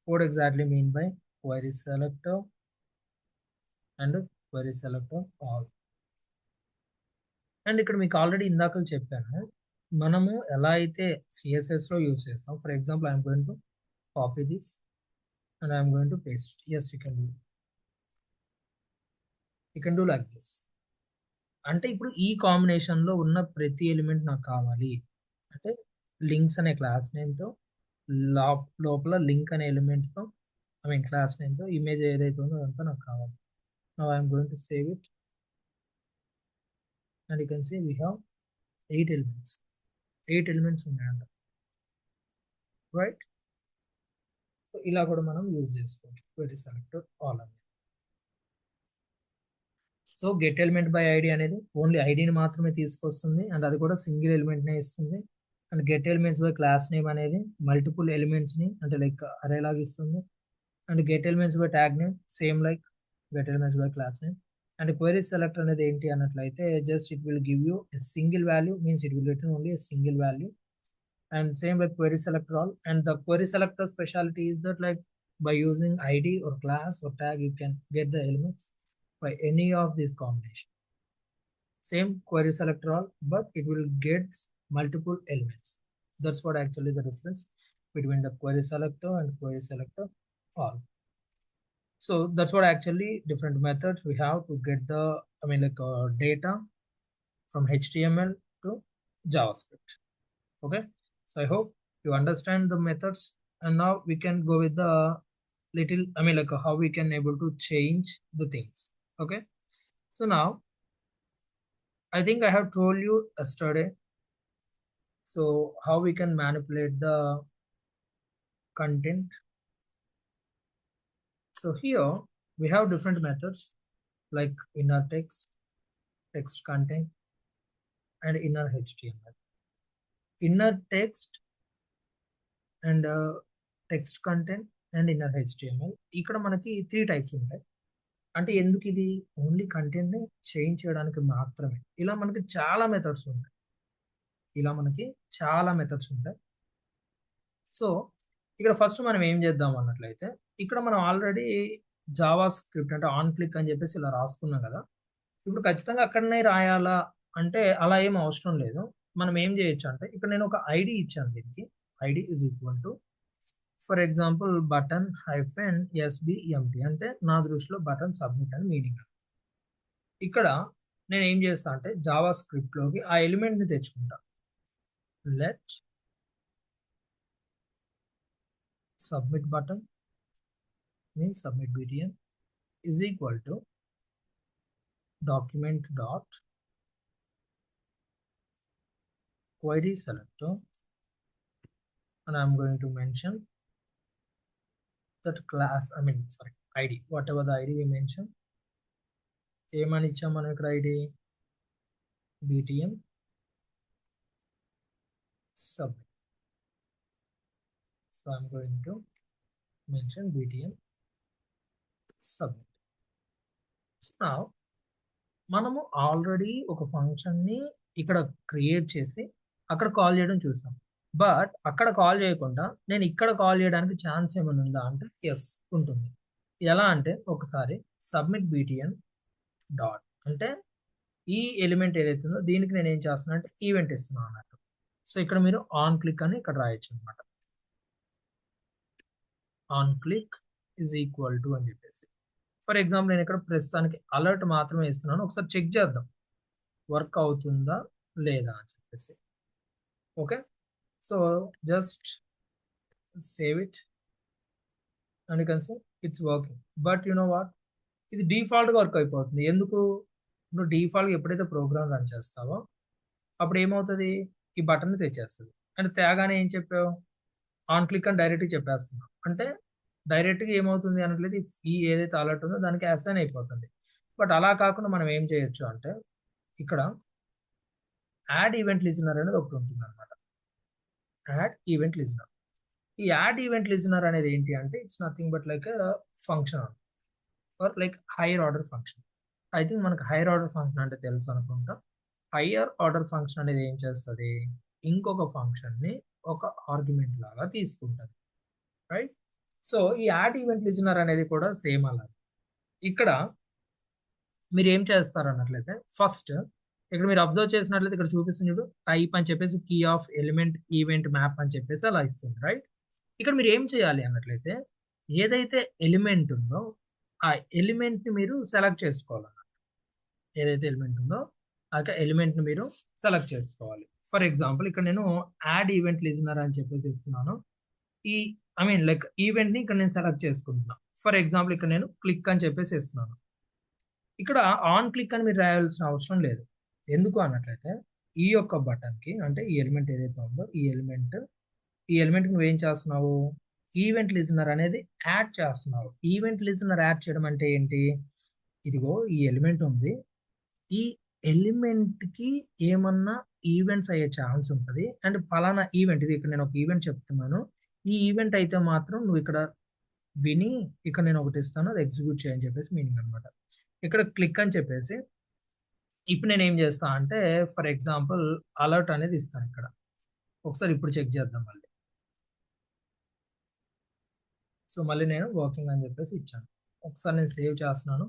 what exactly mean by query selector and query selector all. And ఇక్కడ మీకు already ఇందాక చెప్పాను మనము ఎలా అయితే సిఎస్ఎస్లో యూజ్ చేస్తాం. For example I'm going to copy this and I'm going to paste. As you can do like this. అంటే ఇప్పుడు ఈ కాంబినేషన్లో ఉన్న ప్రతి ఎలిమెంట్ నాకు కావాలి అంటే లింక్స్ అనే క్లాస్ నేమ్తో లోపల లింక్ అనే ఎలిమెంట్తో ఐ మీన్ క్లాస్ నేమ్తో ఇమేజ్ ఏదైతే ఉందో అదంతా నాకు కావాలి. Now I'm going to save it and you can see we have 8 elements ఉన్నాయంట, రైట్? సో ఇలా కూడా మనం యూజ్ చేసుకోవచ్చు క్వెరీ సెలెక్టర్ ఆల్ అని. So get element by ID అనేది ఓన్లీ ఐడిని మాత్రమే తీసుకొస్తుంది అండ్ అది కూడా సింగిల్ ఎలిమెంట్నే ఇస్తుంది. And get elements by class name అనేది మల్టిపుల్ ఎలిమెంట్స్ని అంటే లైక్ అరే లాగా ఇస్తుంది. And get elements by tag name same like get elements by class name. And query selector అనేది ఏంటి అన్నట్లయితే just it will give you a single value, means it will return only a single value. And same like query selector all. And the query selector specialty is that like by using id or class or tag you can get the elements by any of these combination. Same query selector all, but it will get multiple elements. That's what actually the difference between the query selector and query selector all. So that's what actually different methods we have to get the data from HTML to JavaScript. Okay, so I hope You understand the methods, and now we can go with the little, I mean, like how we can able to change the things. Okay. So now I think I have told you yesterday. So how we can manipulate the content. So here we have different methods like inner text, text content, and inner HTML. Inner text and text content and inner HTML. ఇక్కడ మనకి 3 types ఉంటాయి. అంటే ఎందుకు ఇది only కంటెంట్‌ని change చేయడానికి మాత్రమే. ఇలా మనకి చాలా మెథడ్స్ ఉంటాయి. ఇలా మనకి చాలా మెథడ్స్ ఉంటాయి. సో, ఇక్కడ ఫస్ట్ మనం ఏం చేద్దాం అన్నట్లయితే, ఇక్కడ మనం ఆల్రెడీ జావా స్క్రిప్ట్ అంటే ఆన్ క్లిక్ అని చెప్పేసి ఇలా రాసుకున్నాం కదా! ఇప్పుడు ఖచ్చితంగా అక్కడనే రాయాలా అంటే అలా ఏం అవసరం లేదు. మనం ఏం చేయొచ్చు అంటే ఇక్కడ నేను ఒక ఐడీ ఇచ్చాను దీనికి. ID is equal to for example button hyphen SBMT అంటే నా దృష్టిలో బటన్ సబ్మిట్ అని మీనింగ్. ఇక్కడ నేను ఏం చేస్తా అంటే జావా స్క్రిప్ట్లోకి ఆ ఎలిమెంట్ని తెచ్చుకుంటా. Let submit button means submit BTM is equal to document dot query selector, and I'm going to mention that class, I mean sorry, ID, whatever the ID we mention. ఏమని ఇచ్చాం మనం ఇక్కడ ID BTM submit. So I'm going to mention BTM submit. So now మనము already ఒక ఫంక్షన్ని ఇక్కడ create చేసి అక్కడ కాల్ చేయడం చూసాం. బట్ అక్కడ కాల్ చేయకుండా నేను ఇక్కడ కాల్ చేయడానికి ఛాన్స్ ఏమైనా ఉందా అంటే ఎస్ ఉంటుంది. ఎలా అంటే ఒకసారి సబ్మిట్ బీటీఎన్ డాట్ అంటే ఈ ఎలిమెంట్ ఏదైతే ఉందో దీనికి నేను ఏం చేస్తున్నా అంటే ఈవెంట్ ఇస్తున్నాను అన్నట్టు. సో ఇక్కడ మీరు ఆన్ క్లిక్ అని ఇక్కడ రాయొచ్చు అనమాట. On click is equal to అని చెప్పేసి ఫర్ ఎగ్జాంపుల్ నేను ఇక్కడ ప్రస్తుతానికి అలర్ట్ మాత్రమే ఇస్తున్నాను. ఒకసారి చెక్ చేద్దాం వర్క్ అవుతుందా లేదా అని చెప్పేసి. Okay, so just save it and you can say it's working. But you know what, ఇది డిఫాల్ట్గా వర్క్ అయిపోతుంది. ఎందుకు? నువ్వు డిఫాల్ట్గా ఎప్పుడైతే ప్రోగ్రామ్ రన్ చేస్తావో అప్పుడు ఏమవుతుంది, ఈ బటన్ని తెచ్చేస్తుంది. అండ్ తేగానే ఏం చెప్పావు, ఆన్ క్లిక్ అని డైరెక్ట్గా చెప్పేస్తున్నావు. అంటే డైరెక్ట్గా ఏమవుతుంది అనట్లేదు, ఈ ఏదైతే అలర్ట్ ఉందో దానికి అసైన్ అయిపోతుంది. బట్ అలా కాకుండా మనం ఏం చేయొచ్చు అంటే ఇక్కడ యాడ్ ఈవెంట్ లిజనర్ అనేది ఒకటి ఉంటుంది అనమాట. Add event listener. ఈ యాడ్ ఈవెంట్ లిజనర్ అనేది ఏంటి అంటే it's nothing but like function are like higher order function. I think మనకు హైయర్ ఆర్డర్ ఫంక్షన్ అంటే తెలుసు అనుకుంటా. హైయర్ ఆర్డర్ ఫంక్షన్ అనేది ఏం చేస్తుంది, ఇంకొక ఫంక్షన్ని ఒక ఆర్గ్యుమెంట్ లాగా తీసుకుంటుంది, రైట్? సో ఈ యాడ్ ఈవెంట్ లిజనర్ అనేది కూడా సేమ్ అలా. ఇక్కడ మీరు ఏం చేస్తారు అన్నట్లయితే ఫస్ట్ ఇక్కడ మీరు అబ్జర్వ్ చేసినట్లయితే ఇక్కడ చూపిస్తుంది చూడు, టైప్ అని చెప్పేసి key of element event map అని చెప్పేసి అలా ఇస్తుంది, రైట్? ఇక్కడ మీరు ఏం చేయాలి అన్నట్లయితే ఏదైతే ఎలిమెంట్ ఉందో ఆ ఎలిమెంట్ని మీరు సెలెక్ట్ చేసుకోవాలన్నమాట. ఏదైతే ఎలిమెంట్ ఉందో ఆ ఎలిమెంట్ని మీరు సెలెక్ట్ చేసుకోవాలి. ఫర్ ఎగ్జాంపుల్ ఇక్కడ నేను యాడ్ ఈవెంట్ లిజనర్ అని చెప్పేసి ఇస్తున్నాను. ఈ ఐ మీన్ లైక్ ఈవెంట్ని ఇక్కడ నేను సెలెక్ట్ చేసుకుంటున్నాను. ఫర్ ఎగ్జాంపుల్ ఇక్కడ నేను క్లిక్ అని చెప్పేసి ఇస్తున్నాను. ఇక్కడ ఆన్ క్లిక్ అని మీరు రాయాల్సిన అవసరం లేదు. ఎందుకు అన్నట్లయితే ఈ యొక్క బటన్కి అంటే ఈ ఎలిమెంట్ ఏదైతే ఉందో ఈ ఎలిమెంట్కి నువ్వు ఏం చేస్తున్నావు, ఈవెంట్ లిజనర్ అనేది యాడ్ చేస్తున్నావు. ఈవెంట్ లిజనర్ యాడ్ చేయడం అంటే ఏంటి, ఇదిగో ఈ ఎలిమెంట్ ఉంది, ఈ ఎలిమెంట్కి ఏమన్నా ఈవెంట్స్ అయ్యే ఛాన్స్ ఉంటుంది. అండ్ ఫలానా ఈవెంట్, ఇది ఇక్కడ నేను ఒక ఈవెంట్ చెప్తున్నాను, ఈ ఈవెంట్ అయితే మాత్రం నువ్వు ఇక్కడ విని ఇక్కడ నేను ఒకటి ఇస్తాను అది ఎగ్జిక్యూట్ చేయని చెప్పేసి మీనింగ్ అనమాట. ఇక్కడ క్లిక్ అని చెప్పేసి ఇప్పుడు నేను ఏం చేస్తా అంటే ఫర్ ఎగ్జాంపుల్ అలర్ట్ అనేది ఇస్తాను ఇక్కడ. ఒకసారి ఇప్పుడు చెక్ చేద్దాం మళ్ళీ. సో మళ్ళీ నేను వర్కింగ్ అని చెప్పేసి ఇచ్చాను. ఒకసారి నేను సేవ్ చేస్తున్నాను,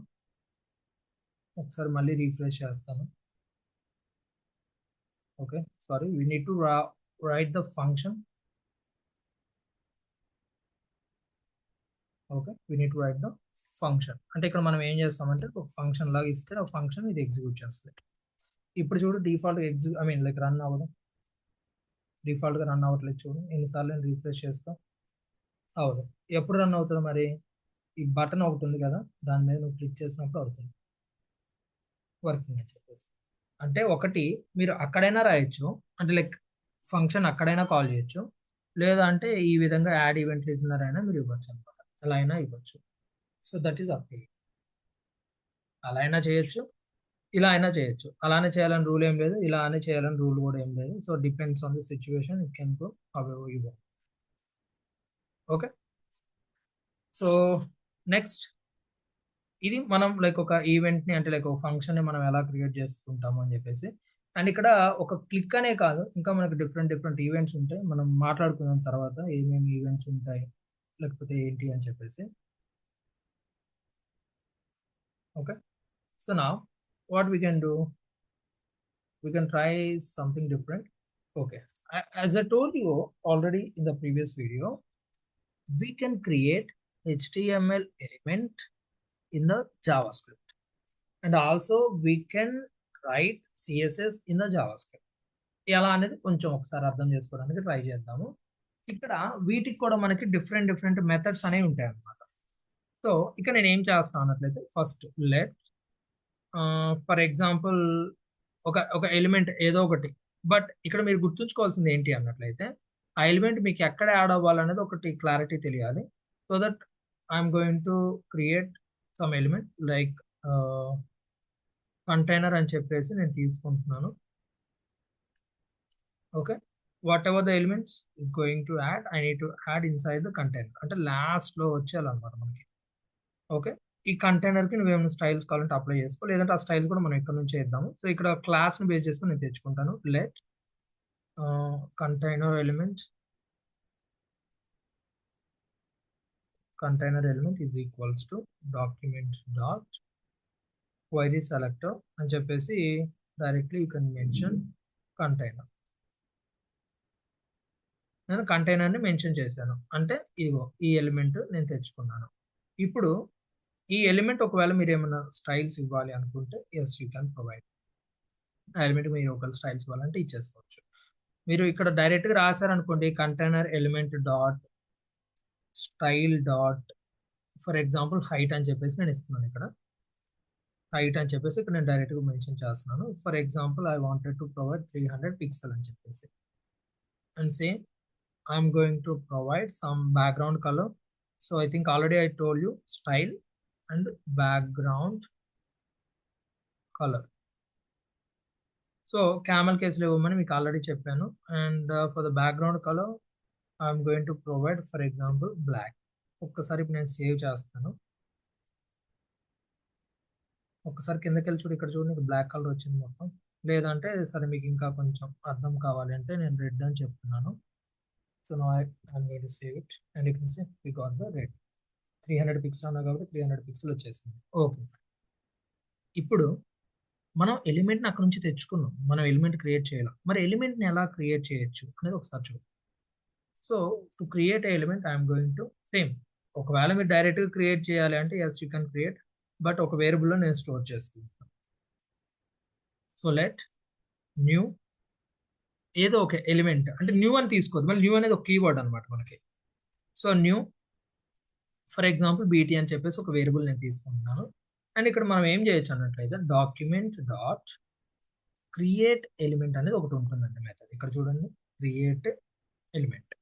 ఒకసారి మళ్ళీ రీఫ్రెష్ చేస్తాను. Okay, sorry, we need to right the function. Okay, we need to right the function. అంటే ఇక్కడ మనం ఏం చేస్తామంటే ఒక ఫంక్షన్ లాగా ఇస్తే ఆ ఫంక్షన్ ఇది ఎగ్జిక్యూట్ చేస్తుంది. ఇప్పుడు చూడు default I mean like run అవ్వడం. డిఫాల్ట్గా రన్ అవ్వట్లేదు చూడు, ఎన్నిసార్లు నేను రీఫ్రెష్ చేసుకో. అవును. ఎప్పుడు రన్ అవుతుంది మరి? ఈ బటన్ ఒకటి ఉంది కదా, దాని మీద నువ్వు క్లిక్ చేసినప్పుడు అవుతుంది వర్కింగ్ అని చెప్పేసి. అంటే ఒకటి మీరు అక్కడైనా రాయొచ్చు, అంటే లైక్ ఫంక్షన్ అక్కడైనా కాల్ చేయొచ్చు, లేదా అంటే ఈ విధంగా యాడ్ ఈవెంట్ లిజనర్ అయినా మీరు ఇవ్వచ్చు అనమాట. అలా అయినా ఇవ్వచ్చు. So that is up. అలా అయినా చేయొచ్చు, ఇలా అయినా చేయొచ్చు. అలానే చేయాలని రూల్ ఏం లేదు, ఇలా అనే చేయాలని రూల్ కూడా ఏం లేదు. So depends on the situation, it can go however you want. Okay. So next, ఇది మనం లైక్ ఒక ఈవెంట్ని, అంటే లైక్ ఒక ఫంక్షన్ని మనం ఎలా క్రియేట్ చేసుకుంటాము అని చెప్పేసి. అండ్ ఇక్కడ ఒక క్లిక్ అనే కాదు, ఇంకా మనకు డిఫరెంట్ డిఫరెంట్ ఈవెంట్స్ ఉంటాయి. మనం మాట్లాడుకున్న తర్వాత ఏమేమి ఈవెంట్స్ ఉంటాయి, లేకపోతే ఏంటి అని చెప్పేసి. ఓకే. సో నా what we can do, we can try something different. Okay. As I told you already in the previous video, we can create HTML element in the JavaScript, and also we can write CSS in the JavaScript. ఎలా అనేది కొంచెం ఒకసారి అర్థం చేసుకోవడానికి try చేద్దాము. ఇక్కడ వీటికి కూడా మనకి డిఫరెంట్ డిఫరెంట్ మెథడ్స్ అనేవి ఉంటాయి అన్నమాట. సో ఇక్కడ నేను ఏం చేస్తాను అన్నట్లయితే, ఫస్ట్ లెట్ ఫర్ ఎగ్జాంపుల్ ఒక ఒక ఎలిమెంట్ ఏదో ఒకటి, బట్ ఇక్కడ మీరు గుర్తుంచుకోవాల్సింది ఏంటి అన్నట్లయితే, ఆ ఎలిమెంట్ మీకు ఎక్కడ యాడ్ అవ్వాలనేది ఒకటి క్లారిటీ తెలియాలి. So that I'm going to create some element like container అని చెప్పేసి నేను తీసుకుంటున్నాను. Okay. What ever the elements is going to add, I need to add inside the container, అంటే లాస్ట్లో వచ్చేయాలన్నమాట మనకి. ఓకే. ఈ కంటైనర్కి నువ్వేమైనా స్టైల్స్ కావాలంటే అప్లై చేసుకో, లేదంటే ఆ స్టైల్స్ కూడా మనం ఇక్కడ నుంచి చేద్దాము. సో ఇక్కడ క్లాస్ని బేస్ చేసుకుని నేను తెచ్చుకుంటాను. Let container element is equals to document dot query selector అని చెప్పేసి directly you can mention container. నేను కంటైనర్ని మెన్షన్ చేశాను, అంటే ఇదిగో ఈ ఎలిమెంట్ నేను తెచ్చుకున్నాను. ఇప్పుడు ఈ ఎలిమెంట్ ఒకవేళ మీరు ఏమైనా స్టైల్స్ ఇవ్వాలి అనుకుంటే, ఎస్ యూ క్యాన్ ప్రొవైడ్. ఆ ఎలిమెంట్ మీరు ఒకవేళ స్టైల్స్ ఇవ్వాలంటే ఇచ్చేసుకోవచ్చు. మీరు ఇక్కడ డైరెక్ట్గా రాశారనుకోండి, container element dot style dot for example height అని చెప్పేసి నేను ఇస్తున్నాను. ఇక్కడ హైట్ అని చెప్పేసి ఇక్కడ నేను డైరెక్ట్గా మెన్షన్ చేస్తున్నాను. For example I wanted to provide 300 pixel అని చెప్పేసి, and same I'm going to provide some background colour. So I think already I told you style and background colour. So camel కేసులో ఇవ్వమని మీకు ఆల్రెడీ చెప్పాను. And for the background colour I'm going to provide for example black. ఒక్కసారి ఇప్పుడు నేను save చేస్తాను. ఒక్కసారి కిందకి వెళ్ళి చూడు, ఇక్కడ చూడండి, బ్లాక్ కలర్ వచ్చింది మొత్తం. లేదంటే సరే మీకు ఇంకా కొంచెం అర్థం కావాలి అంటే నేను రెడ్ అని చెప్తున్నాను. So no I need to save it, and you can see we got the red. 300 pixel అన్నా కాబట్టి 300 పిక్సెల్ వచ్చేసింది. ఓకే. ఇప్పుడు మనం ఎలిమెంట్ని అక్కడ నుంచి తెచ్చుకున్నాం, మనం ఎలిమెంట్ క్రియేట్ చేయాలి. మరి ఎలిమెంట్ని ఎలా క్రియేట్ చేయొచ్చు అనేది ఒకసారి చూద్దాం. So to create a element I'm going to same, ఒకవేళ మీరు డైరెక్ట్గా క్రియేట్ చేయాలి అంటే yes you can create, but ఒక వేరియబుల్లో నేను స్టోర్ చేసుకుంటాను. సో లెట్ న్యూ ఏదో ఒక ఎలిమెంట్, అంటే న్యూ అని తీసుకోవద్దు, మళ్ళీ న్యూ అనేది ఒక కీవర్డ్ అనమాట మనకి. So new for example BT అని చెప్పేసి ఒక వేరియబుల్ నేను తీసుకుంటున్నాను. అండ్ ఇక్కడ మనం ఏం చేయొచ్చు అన్నట్లయితే డాక్యుమెంట్ డాట్ క్రియేట్ ఎలిమెంట్ అనేది ఒకటి ఉంటుందండి మెథడ్. ఇక్కడ చూడండి, క్రియేట్ ఎలిమెంట్.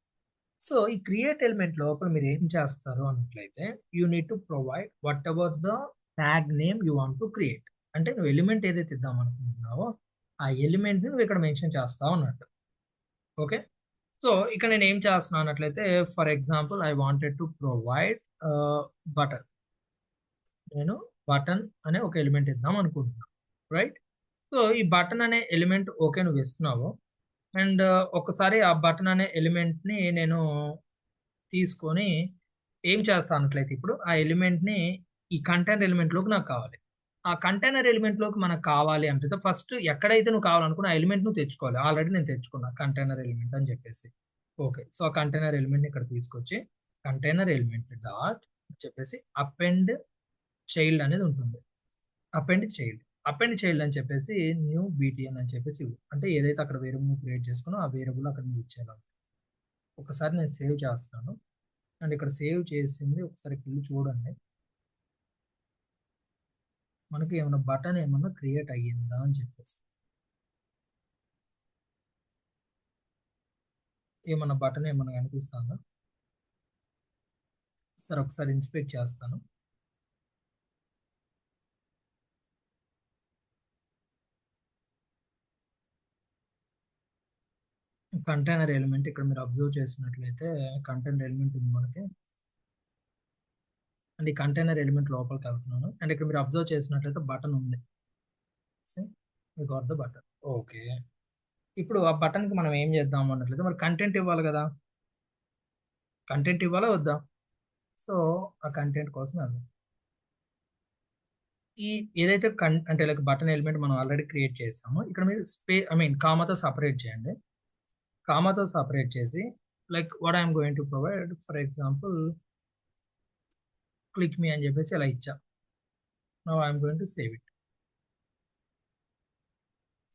సో ఈ క్రియేట్ ఎలిమెంట్ లోపల మీరు ఏం చేస్తారు అన్నట్లయితే, you need to provide what ever the tag name you want to create. అంటే నువ్వు ఎలిమెంట్ ఏదైతే ఇద్దాం అనుకుంటున్నావో ఆ ఎలిమెంట్ని నువ్వు ఇక్కడ మెన్షన్ చేస్తావు అన్నట్టు. ఓకే. సో ఇక్కడ నేను ఏం చేస్తున్నాను అన్నట్లయితే, for example I wanted to provide button. నేను బటన్ అనే ఒక ఎలిమెంట్ ఇద్దాం అనుకుంటున్నాను, రైట్. సో ఈ బటన్ అనే ఎలిమెంట్ ఓకే నువ్వు ఇస్తున్నావు. అండ్ ఒకసారి ఆ బటన్ అనే ఎలిమెంట్ని నేను తీసుకొని ఏం చేస్తాను అన్నట్లయితే, ఇప్పుడు ఆ ఎలిమెంట్ని ఈ కంటైనర్ ఎలిమెంట్లోకి నాకు కావాలి. ఆ కంటైనర్ ఎలిమెంట్లోకి మనకు కావాలి అంటే ఫస్ట్ ఎక్కడైతే నువ్వు కావాలనుకున్న ఆ ఎలిమెంట్ నువ్వు తెచ్చుకోవాలి. ఆల్రెడీ నేను తెచ్చుకున్నా కంటైనర్ ఎలిమెంట్ అని చెప్పేసి. ఓకే. సో ఆ కంటైనర్ ఎలిమెంట్ని ఇక్కడ తీసుకొచ్చి కంటైనర్ ఎలిమెంట్ డాట్ చెప్పేసి అపెండ్ చైల్డ్ అనేది ఉంటుంది. Append child. అపెండ్ చైల్డ్ అని చెప్పేసి న్యూ బీటీఎన్ అని చెప్పేసి అంటే ఏదైతే అక్కడ వేరియబుల్ క్రియేట్ చేసుకున్నా ఆ వేరియబుల్ అక్కడ మీరు ఇచ్చేయాలి. ఒకసారి నేను సేవ్ చేస్తాను అండ్ ఇక్కడ సేవ్ చేసింది ఒకసారి వెళ్ళి చూడండి. మనకి ఏమైనా బటన్ ఏమన్నా క్రియేట్ అయ్యిందా అని చెప్పేసి ఏమన్నా బటన్ ఏమన్నా కనిపిస్తుందా? సరే ఒకసారి ఇన్స్పెక్ట్ చేస్తాను. కంటైనర్ ఎలిమెంట్ ఇక్కడ మీరు అబ్జర్వ్ చేసినట్లయితే కంటైనర్ ఎలిమెంట్ ఉంది మనకి అండ్ ఈ కంటైనర్ ఎలిమెంట్ లోపలికి వెళ్తున్నాను అండ్ ఇక్కడ మీరు అబ్జర్వ్ చేసినట్లయితే బటన్ ఉంది. మీకు ద బటన్ ఓకే. ఇప్పుడు ఆ బటన్కి మనం ఏం చేద్దాం అన్నట్లయితే మరి కంటెంట్ ఇవ్వాలి కదా, కంటెంట్ ఇవ్వాలా వద్దా? సో ఆ కంటెంట్ కోసం వెళ్దాం. ఈ ఏదైతే అంటే లైక్ బటన్ ఎలిమెంట్ మనం ఆల్రెడీ క్రియేట్ చేసామో ఇక్కడ మీరు కామాతో సపరేట్ చేయండి. కామాతో సపరేట్ చేసి like what I'm going to provide for example click me అని చెప్పేసి ఇలా ఇచ్చా. Now I'm going to save it.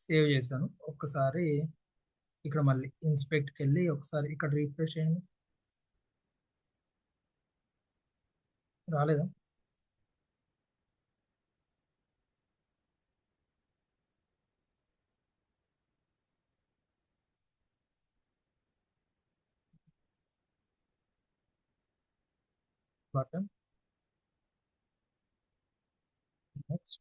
Save చేశాను. ఒక్కసారి ఇక్కడ మళ్ళీ ఇన్స్పెక్ట్కి వెళ్ళి ఒకసారి ఇక్కడ రీఫ్రెష్ చేయండి. రాలేదా? బటన్ నెక్స్ట్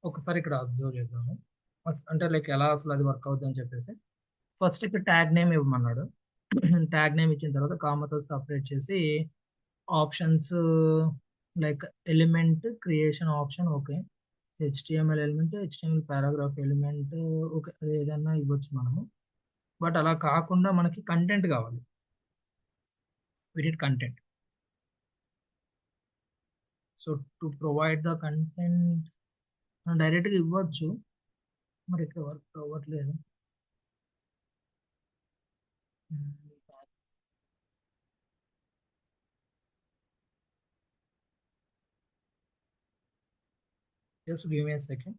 ఒకసారి ఇక్కడ అబ్జర్వ్ చేద్దాము అంటే లైక్ ఎలా అసలు అది వర్క్ అవుతుంది అని చెప్పేసి. ఫస్ట్ ఇక్కడ ట్యాగ్ నేమ్ ఇవ్వమన్నాడు. ట్యాగ్ నేమ్ ఇచ్చిన తర్వాత కామాతో సపరేట్ చేసి options like element creation option okay, HTML element HTML paragraph element okay, ఏదైనా ఇవ్వచ్చు మనము. బట్ అలా కాకుండా మనకి కంటెంట్ కావాలి. Content so to provide the content డైరెక్ట్గా ఇవ్వచ్చు, మరి ఇక్కడ వర్క్ అవ్వట్లేదు. Just give me a second.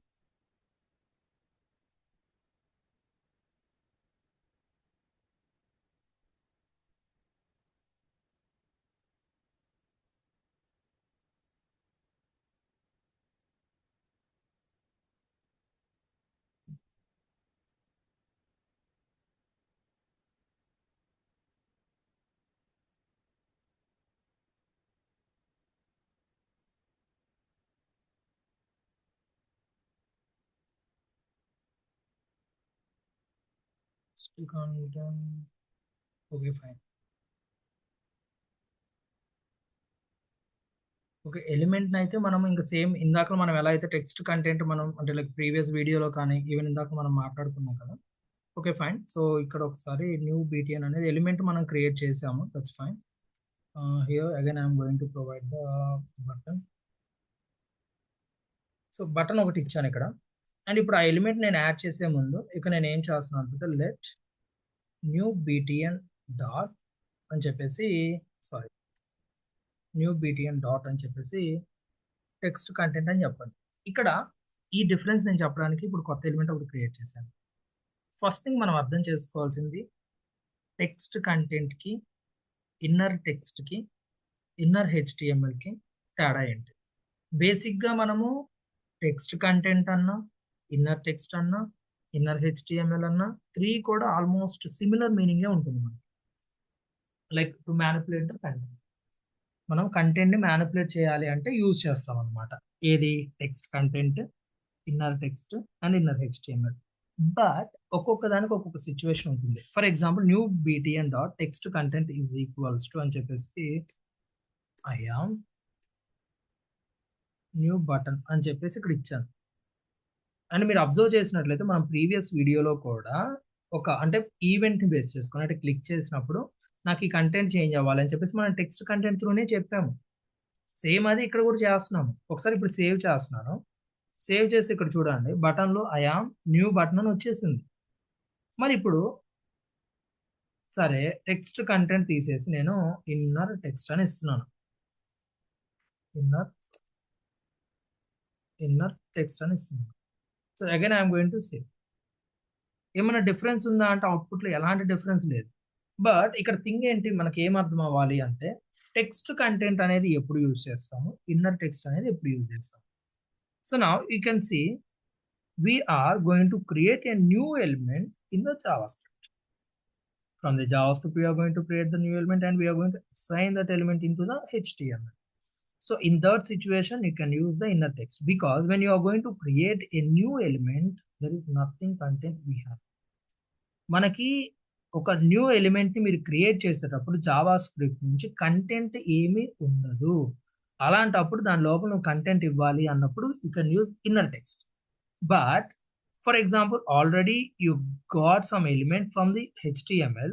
Still content. Okay, fine. Okay, element అయితే మనం ఇంకా సేమ్ ఇందాక మనం ఎలా అయితే టెక్స్ట్ కంటెంట్ మనం అంటే లైక్ ప్రీవియస్ వీడియోలో కానీ ఈవెన్ ఇందాక మనం మాట్లాడుకున్నాం కదా. Okay fine. సో ఇక్కడ ఒకసారి న్యూ బీటీఎన్ అనేది ఎలిమెంట్ మనం క్రియేట్ చేసాము, that's fine. Here again I'm going to provide the button. So button ఒకటి ఇచ్చాను ఇక్కడ అండ్ ఇప్పుడు ఆ ఎలిమెంట్ నేను యాడ్ చేసే ముందు ఇక నేను ఏం చేస్తున్నాను అంటే లెట్ న్యూ బీటీఎన్ డాట్ అని చెప్పేసి సారీ న్యూ బీటీఎన్ డాట్ అని చెప్పేసి టెక్స్ట్ కంటెంట్ అని చెప్పండి. ఇక్కడ ఈ డిఫరెన్స్ నేను చెప్పడానికి ఇప్పుడు కొత్త ఎలిమెంట్ ఒకటి క్రియేట్ చేశాను. ఫస్ట్ థింగ్ మనం అర్థం చేసుకోవాల్సింది టెక్స్ట్ కంటెంట్కి ఇన్నర్ టెక్స్ట్కి ఇన్నర్ హెచ్టిఎంఎల్కి తేడా ఏంటి. బేసిక్గా మనము టెక్స్ట్ కంటెంట్ అన్నా ఇన్నర్ టెక్స్ట్ అన్నా ఇన్నర్ హెచ్టిఎంఎల్ అన్నా 3 కూడా ఆల్మోస్ట్ సిమిలర్ మీనింగే ఉంటుంది మనకి. Like to manipulate the content, మనం కంటెంట్ని మ్యానిపులేట్ చేయాలి అంటే యూజ్ చేస్తాం అనమాట. ఏది text content, inner text and inner HTML. But ఒక్కొక్క దానికి ఒక్కొక్క సిచ్యువేషన్ ఉంటుంది. For example new BTN dot text content is equals to అని చెప్పేసి ఐ యామ్ న్యూ బటన్ అని చెప్పేసి ఇక్కడ ఇచ్చాను. అండ్ మీరు అబ్జర్వ్ చేసినట్లయితే మనం ప్రీవియస్ వీడియోలో కూడా ఒక అంటే ఈవెంట్ని బేస్ చేసుకొని అంటే క్లిక్ చేసినప్పుడు నాకు ఈ కంటెంట్ చేంజ్ అవ్వాలి అని చెప్పేసి మనం టెక్స్ట్ కంటెంట్ త్రూనే చెప్పాము. సేమ్ అది ఇక్కడ కూడా చేస్తున్నాము. ఒకసారి ఇప్పుడు సేవ్ చేస్తున్నాను. సేవ్ చేసి ఇక్కడ చూడండి బటన్లో ఐ యామ్ న్యూ బటన్ అని వచ్చేసింది. మరి ఇప్పుడు సరే, టెక్స్ట్ కంటెంట్ తీసేసి నేను ఇన్నర్ టెక్స్ట్ అని ఇస్తున్నాను. ఇన్నర్ టెక్స్ట్ అని ఇస్తున్నాను. So again I'm going to save. ఏమైనా డిఫరెన్స్ ఉందా అంటే అవుట్పుట్లో ఎలాంటి డిఫరెన్స్ లేదు. బట్ ఇక్కడ థింగ్ ఏంటి, మనకి ఏం అర్థం అవ్వాలి అంటే టెక్స్ట్ కంటెంట్ అనేది ఎప్పుడు యూజ్ చేస్తాము, ఇన్నర్ టెక్స్ట్ అనేది ఎప్పుడు యూజ్ చేస్తాము. So now you can see we are going to create a new element in the JavaScript. From the JavaScript, we are going to create the new element and we are going to assign that element into the HTML. So in that situation, you can use the inner text because when you are going to create a new element, there is nothing content we have. మనకి ఒక new element ని మీరు create చేసేటప్పుడు Java script నుంచి content ఏమీ ఉండదు. అలాంటప్పుడు దాని లోపల నువ్వు కంటెంట్ ఇవ్వాలి అన్నప్పుడు you can use inner text. But for example, already you got some element from the HTML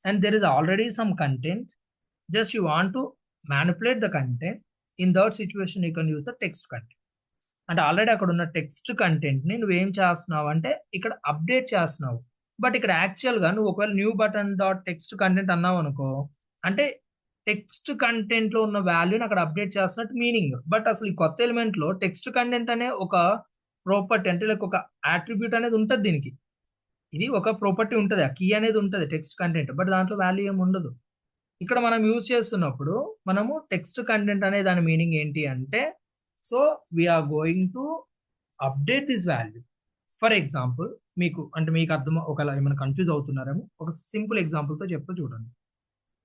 and there is already some content. Just you want to manipulate the content. In that situation, you can use the text content. అంటే already అక్కడ ఉన్న text content ని నువ్వేం చేస్తున్నావు అంటే ఇక్కడ update చేస్తున్నావు. But ఇక్కడ యాక్చువల్గా నువ్వు ఒకవేళ new button dot text content అన్నావు అనుకో, అంటే టెక్స్ట్ కంటెంట్ లో ఉన్న వాల్యూని అక్కడ అప్డేట్ చేస్తున్నట్టు మీనింగ్. బట్ అసలు ఈ కొత్త ఎలిమెంట్ లో టెక్స్ట్ కంటెంట్ అనే ఒక ప్రాపర్టీ అంటే లైక్ ఒక అట్రిబ్యూట్ అనేది ఉంటుంది దీనికి. ఇది ఒక ప్రాపర్టీ ఉంటుంది, ఆ కీ అనేది ఉంటుంది టెక్స్ట్ కంటెంట్, బట్ దాంట్లో వాల్యూ ఏమి ఉండదు. ఇక్కడ మనం యూజ్ చేస్తున్నప్పుడు మనము టెక్స్ట్ కంటెంట్ అనే దాని మీనింగ్ ఏంటి అంటే, so we're going to update this value. For example మీకు అర్థం ఒకవేళ ఏమైనా కన్ఫ్యూజ్ అవుతున్నారేమో ఒక సింపుల్ ఎగ్జాంపుల్తో చెప్తూ చూడండి.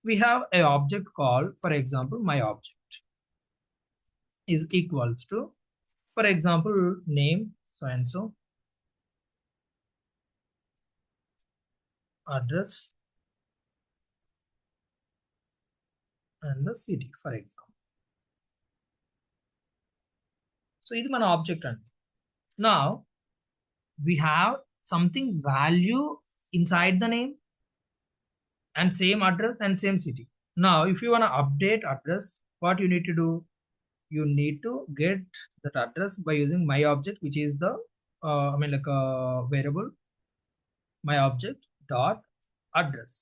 We have a object called for example my object is equals to for example name so and so, address and the city for example. So ఇది మన object అండి. Now we have something value inside the name and same address and same city. Now if you want to update address, what you need to do, you need to get that address by using my object, which is the variable my object dot address,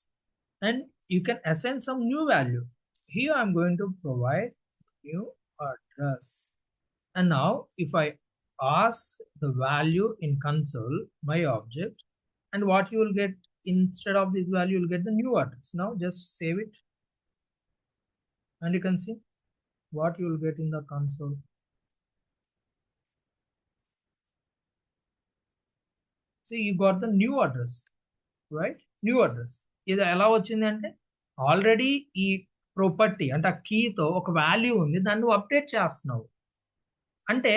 and you can assign some new value. Here I'm going to provide new address, and now if I ask the value in console my object, and what you will get instead of this value, you will get the new address. Now just save it and you can see what you will get in the console. See, you got the new address, right? New address. ఇది ఎలా వచ్చింది అంటే already ఈ property అంటే ఆ కీతో ఒక value ఉంది, దాన్ని నువ్వు అప్డేట్ చేస్తున్నావు అంటే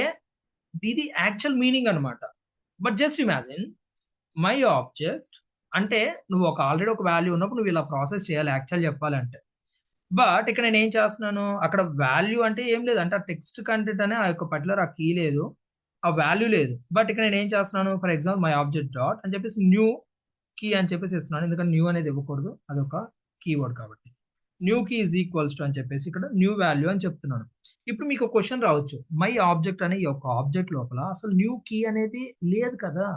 ఇది యాక్చువల్ మీనింగ్ అనమాట. But just imagine my object అంటే నువ్వు ఆల్రెడీ ఒక వాల్యూ ఉన్నప్పుడు నువ్వు ఇలా ప్రాసెస్ చేయాలి యాక్చువల్ చెప్పాలంటే. బట్ ఇక్కడ నేను ఏం చేస్తున్నాను, అక్కడ వాల్యూ అంటే ఏం లేదు, అంటే ఆ టెక్స్ట్ కంటెంట్ అనే ఆ యొక్క పర్టికులర్ ఆ కీ లేదు, ఆ వాల్యూ లేదు. బట్ ఇక్కడ నేను ఏం చేస్తున్నాను, for example my object dot అని చెప్పేసి న్యూ కీ అని చెప్పేసి ఇస్తున్నాను, ఎందుకంటే న్యూ అనేది ఇవ్వకూడదు, అదొక కీవర్డ్ కాబట్టి. New key is equals to అని చెప్పేసి ఇక్కడ న్యూ వాల్యూ అని చెప్తున్నాను. ఇప్పుడు మీకు క్వశ్చన్ రావచ్చు, మై ఆబ్జెక్ట్ అనే ఈ యొక్క ఆబ్జెక్ట్ లోపల అసలు న్యూ కీ అనేది లేదు కదా,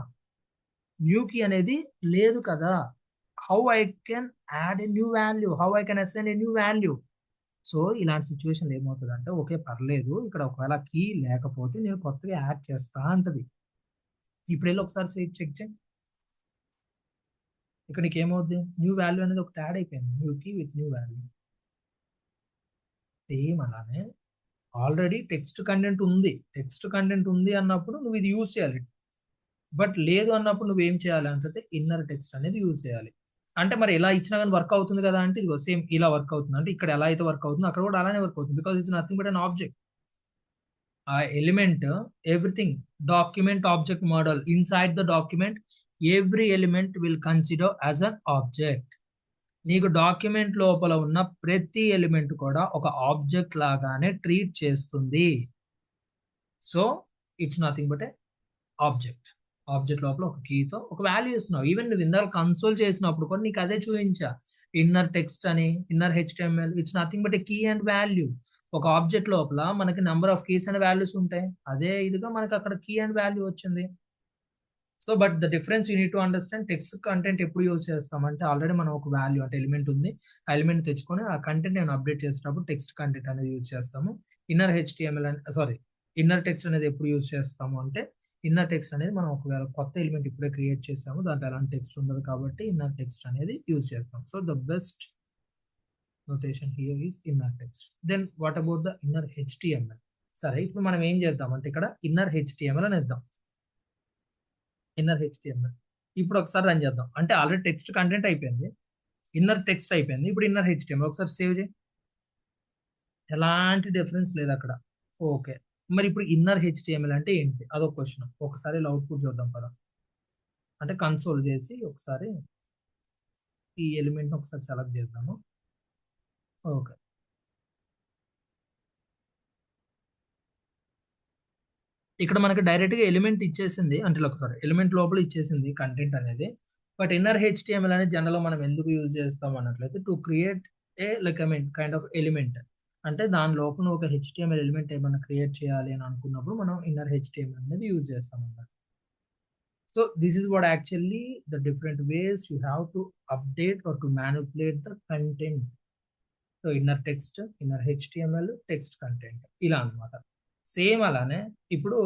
న్యూ కీ అనేది లేదు కదా, how I can add a new value, how I can assign a new value. So ఇలాంటి సిచ్యువేషన్ ఏమవుతుంది అంటే, ఓకే పర్లేదు ఇక్కడ ఒకవేళ కీ లేకపోతే నేను కొత్తగా యాడ్ చేస్తా అంటది. ఇప్పుడు వెళ్ళి ఒకసారి చెక్ చేయి, ఇక్కడ నీకు ఏమవుద్ది, న్యూ వాల్యూ అనేది ఒకటి యాడ్ అయిపోయింది, new key with new value. Same అలానే ఆల్రెడీ టెక్స్ట్ కంటెంట్ ఉంది అన్నప్పుడు నువ్వు ఇది యూజ్ చేయాలి. బట్ లేదు అన్నప్పుడు నువ్వు ఏం చేయాలి అంటే ఇన్నర్ టెక్స్ట్ అనేది యూజ్ చేయాలి. అంటే మరి ఎలా ఇచ్చినా కానీ వర్క్ అవుతుంది కదా అంటే ఇదిగో సేమ్ ఇలా వర్క్ అవుతుంది. అంటే ఇక్కడ ఎలా అయితే వర్క్ అవుతుందో అక్కడ కూడా అలానే వర్క్ అవుతుంది, because it's nothing but an object. ఆ element everything document object model, inside the document every element will consider as an object. నీకు డాక్యుమెంట్ లోపల ఉన్న ప్రతి ఎలిమెంట్ కూడా ఒక ఆబ్జెక్ట్ లాగానే ట్రీట్ చేస్తుంది. So it's nothing but A object. Object లోపల ఒక కీతో ఒక వాల్యూ ఇస్తున్నావు. ఈవెన్ నువ్వు ఇందాక కన్సోల్ చేసినప్పుడు కూడా నీకు అదే చూపించా, ఇన్నర్ టెక్స్ట్ అని, inner HTML. It's nothing but a key and value. ఒక ఆబ్జెక్ట్ లోపల మనకి number of keys and values ఉంటాయి, అదే ఇదిగా మనకి అక్కడ కీ అండ్ వాల్యూ వచ్చింది. So but the difference you need to understand text content ఎప్పుడు యూజ్ చేస్తామంటే ఆల్రెడీ మనం ఒక వాల్యూ అంటే ఎలిమెంట్ ఉంది, ఆ ఎలిమెంట్ తెచ్చుకొని ఆ కంటెంట్ నేను అప్డేట్ చేసేటప్పుడు టెక్స్ట్ కంటెంట్ అనేది యూజ్ చేస్తాము. Inner HTML sorry inner text అనేది ఎప్పుడు యూజ్ చేస్తాము అంటే ఇన్నర్ టెక్స్ట్ అనేది మనం ఒకవేళ కొత్త ఎలిమెంట్ ఇప్పుడే క్రియేట్ చేసాము, దాంట్లో ఎలాంటి టెక్స్ట్ ఉండదు కాబట్టి ఇన్నర్ టెక్స్ట్ అనేది యూజ్ చేస్తాం. So the best notation here is inner text. Then what about the inner HTML? సరే ఇప్పుడు మనం ఏం చేద్దాం అంటే ఇక్కడ ఇన్నర్ హెచ్టిఎంఎల్ అని ఇద్దాం. ఇన్నర్ హెచ్టిఎంఎల్ ఇప్పుడు ఒకసారి రన్ చేద్దాం. అంటే ఆల్రెడీ టెక్స్ట్ కంటెంట్ అయిపోయింది, ఇన్నర్ టెక్స్ట్ అయిపోయింది, ఇప్పుడు ఇన్నర్ హెచ్టిఎంఎల్ ఒకసారి సేవ్ చేయి. ఎలాంటి డిఫరెన్స్ లేదు అక్కడ. ఓకే, మరి ఇప్పుడు ఇన్నర్ హెచ్టిఎంఎల్ అంటే ఏంటి అదొక క్వశ్చన్. ఒకసారి ఇలా అవుట్పుట్ చూద్దాం కదా, అంటే కన్సోల్ చేసి ఒకసారి ఈ ఎలిమెంట్ ఒకసారి సెలెక్ట్ చేద్దాము. ఓకే, ఇక్కడ మనకి డైరెక్ట్ గా ఎలిమెంట్ ఇచ్చేసింది, అంటే ఒకసారి ఎలిమెంట్ లోపల ఇచ్చేసింది కంటెంట్ అనేది. బట్ ఇన్నర్ హెచ్టిఎంఎల్ అనేది జనరల్ మనం ఎందుకు యూజ్ చేస్తాం అన్నట్లయితే to create A like I mean kind of element. అంటే దాని లోపల ఒక హెచ్టిఎంఎల్ ఎలిమెంట్ ఏమైనా క్రియేట్ చేయాలి అని అనుకున్నప్పుడు మనం ఇన్నర్ హెచ్టిఎంఎల్ అనేది యూజ్ చేస్తాం అన్నమాట. So this is what actually the different ways you have to update are to manipulate the content. So inner text, inner HTML, text content ఇలా అన్నమాట. సేమ్ అలానే ఇప్పుడు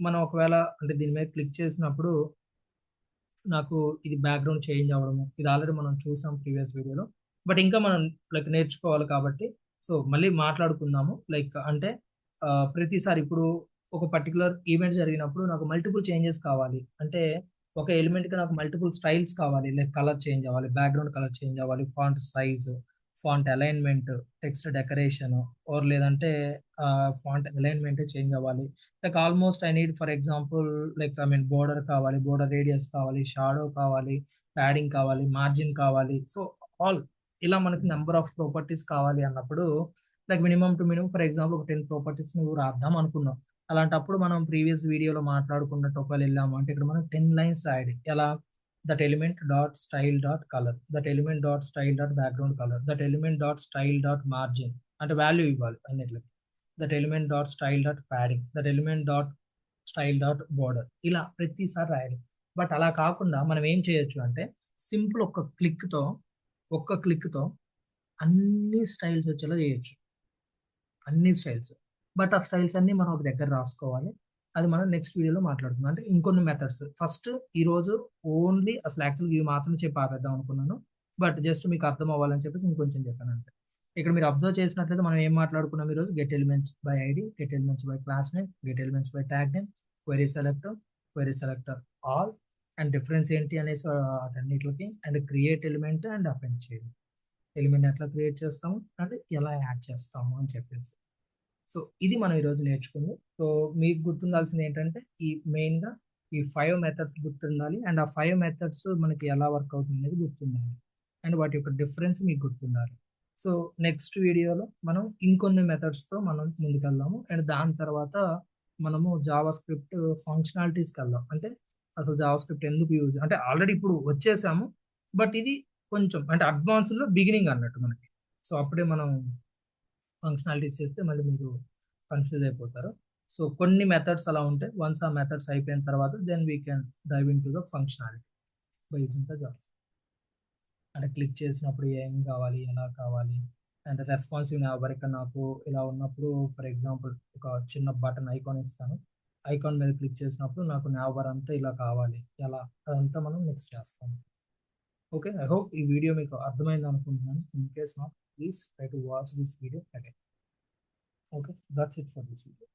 మనం ఒకవేళ అంటే దీని మీద క్లిక్ చేసినప్పుడు నాకు ఇది బ్యాక్గ్రౌండ్ చేంజ్ అవ్వడము, ఇది ఆల్రెడీ మనం చూసాం ప్రీవియస్ వీడియోలో. బట్ ఇంకా మనం లైక్ నేర్చుకోవాలి కాబట్టి సో మళ్ళీ మాట్లాడుకుందాము. లైక్ అంటే ప్రతిసారి ఇప్పుడు ఒక పర్టికులర్ ఈవెంట్ జరిగినప్పుడు నాకు మల్టిపుల్ చేంజెస్ కావాలి అంటే ఒక ఎలిమెంట్కి నాకు మల్టిపుల్ స్టైల్స్ కావాలి. లైక్ కలర్ చేంజ్ అవ్వాలి, బ్యాక్గ్రౌండ్ కలర్ చేంజ్ అవ్వాలి, font size, font alignment, text decoration, or లేదంటే ఫాంట్ అలైన్మెంట్ చేంజ్ అవ్వాలి. Like almost I need for example like I mean border కావాలి, బోర్డర్ రేడియస్ కావాలి, షాడో కావాలి, padding కావాలి, margin కావాలి. So all ఇలా మనకి నెంబర్ ఆఫ్ ప్రాపర్టీస్ కావాలి అన్నప్పుడు like minimum to minimum for example ఒక 10 ప్రాపర్టీస్ నువ్వు రాద్దాం అనుకున్నాం. అలాంటప్పుడు మనం ప్రీవియస్ వీడియోలో మాట్లాడుకున్నట్టు ఒకవేళ వెళ్ళాము అంటే ఇక్కడ మనం 10 లైన్స్ రాయాలి. ఎలా? That element dot style dot colour, that element dot style dot background colour, that element dot style dot margin అంటే వాల్యూ ఇవ్వాలి అన్నిట్లకి, that element dot style dot padding, that element dot style dot border, ఇలా ప్రతిసారి రాయాలి. But అలా కాకుండా మనం ఏం చేయొచ్చు అంటే సింపుల్ ఒక్క క్లిక్తో అన్ని స్టైల్స్ వచ్చేలా చేయొచ్చు, అన్ని స్టైల్స్. బట్ ఆ స్టైల్స్ అన్ని మనం ఒక దగ్గర రాసుకోవాలి. అది మనం నెక్స్ట్ వీడియోలో మాట్లాడుకుందాం. అంటే ఇంకొన్ని మెథడ్స్ ఫస్ట్ ఈరోజు ఓన్లీ అసలు యాక్చువల్గా ఇవి మాత్రం చెప్పి ఆపేద్దాం అనుకున్నాను. బట్ జస్ట్ మీకు అర్థం అవ్వాలని చెప్పేసి ఇంకొంచెం చెప్పాను అంతే. ఇక్కడ మీరు అబ్జర్వ్ చేసినట్లయితే మనం ఏం మాట్లాడుకున్నాం ఈరోజు? Get elements by ID, get elements by class name, get elements by tag name, query selector all, and difference ఏంటి అనేసి వాటన్నిటికి, and create element and append చేయండి. ఎలిమెంట్ ఎట్లా క్రియేట్ చేస్తాము అంటే ఎలా యాడ్ చేస్తాము అని చెప్పేసి. సో ఇది మనం ఈరోజు నేర్చుకుంది. సో మీకు గుర్తుండాల్సింది ఏంటంటే ఈ మెయిన్గా ఈ 5 మెథడ్స్ గుర్తుండాలి, అండ్ ఆ 5 మెథడ్స్ మనకి ఎలా వర్క్ అవుతుంది అనేది గుర్తుండాలి, అండ్ వాటి యొక్క డిఫరెన్స్ మీకు గుర్తుండాలి. సో నెక్స్ట్ వీడియోలో మనం ఇంకొన్ని మెథడ్స్తో మనం ముందుకెళ్దాము, అండ్ దాని తర్వాత మనము జావా స్క్రిప్ట్ ఫంక్షనాలిటీస్కి వెళ్దాం. అంటే అసలు జావా స్క్రిప్ట్ ఎందుకు యూజ్, అంటే ఆల్రెడీ ఇప్పుడు వచ్చేసాము బట్ ఇది కొంచెం అంటే అడ్వాన్స్లో బిగినింగ్ అన్నట్టు మనకి. సో అప్పుడే మనం ఫంక్షనాలిటీస్ చేస్తే మళ్ళీ మీరు కన్ఫ్యూజ్ అయిపోతారు. సో కొన్ని మెథడ్స్ అలా ఉంటాయి. వన్స్ ఆ మెథడ్స్ అయిపోయిన తర్వాత then we can dive into the functionality by using the Java. అంటే క్లిక్ చేసినప్పుడు ఏం కావాలి, ఎలా కావాలి, అండ్ రెస్పాన్సివ్ నావర్ ఇక్కడ నాకు ఇలా ఉన్నప్పుడు ఫర్ ఎగ్జాంపుల్ ఒక చిన్న బటన్ ఐకాన్ ఇస్తాను. ఐకాన్ మీద క్లిక్ చేసినప్పుడు నాకు నావర్ అంతా ఇలా కావాలి, ఎలా అదంతా మనం నెక్స్ట్ చేస్తాము. ఓకే, ఐ హోప్ ఈ వీడియో మీకు అర్థమైంది అనుకుంటున్నాను. In case not, please try to watch this video again. Okay, that's it for this video.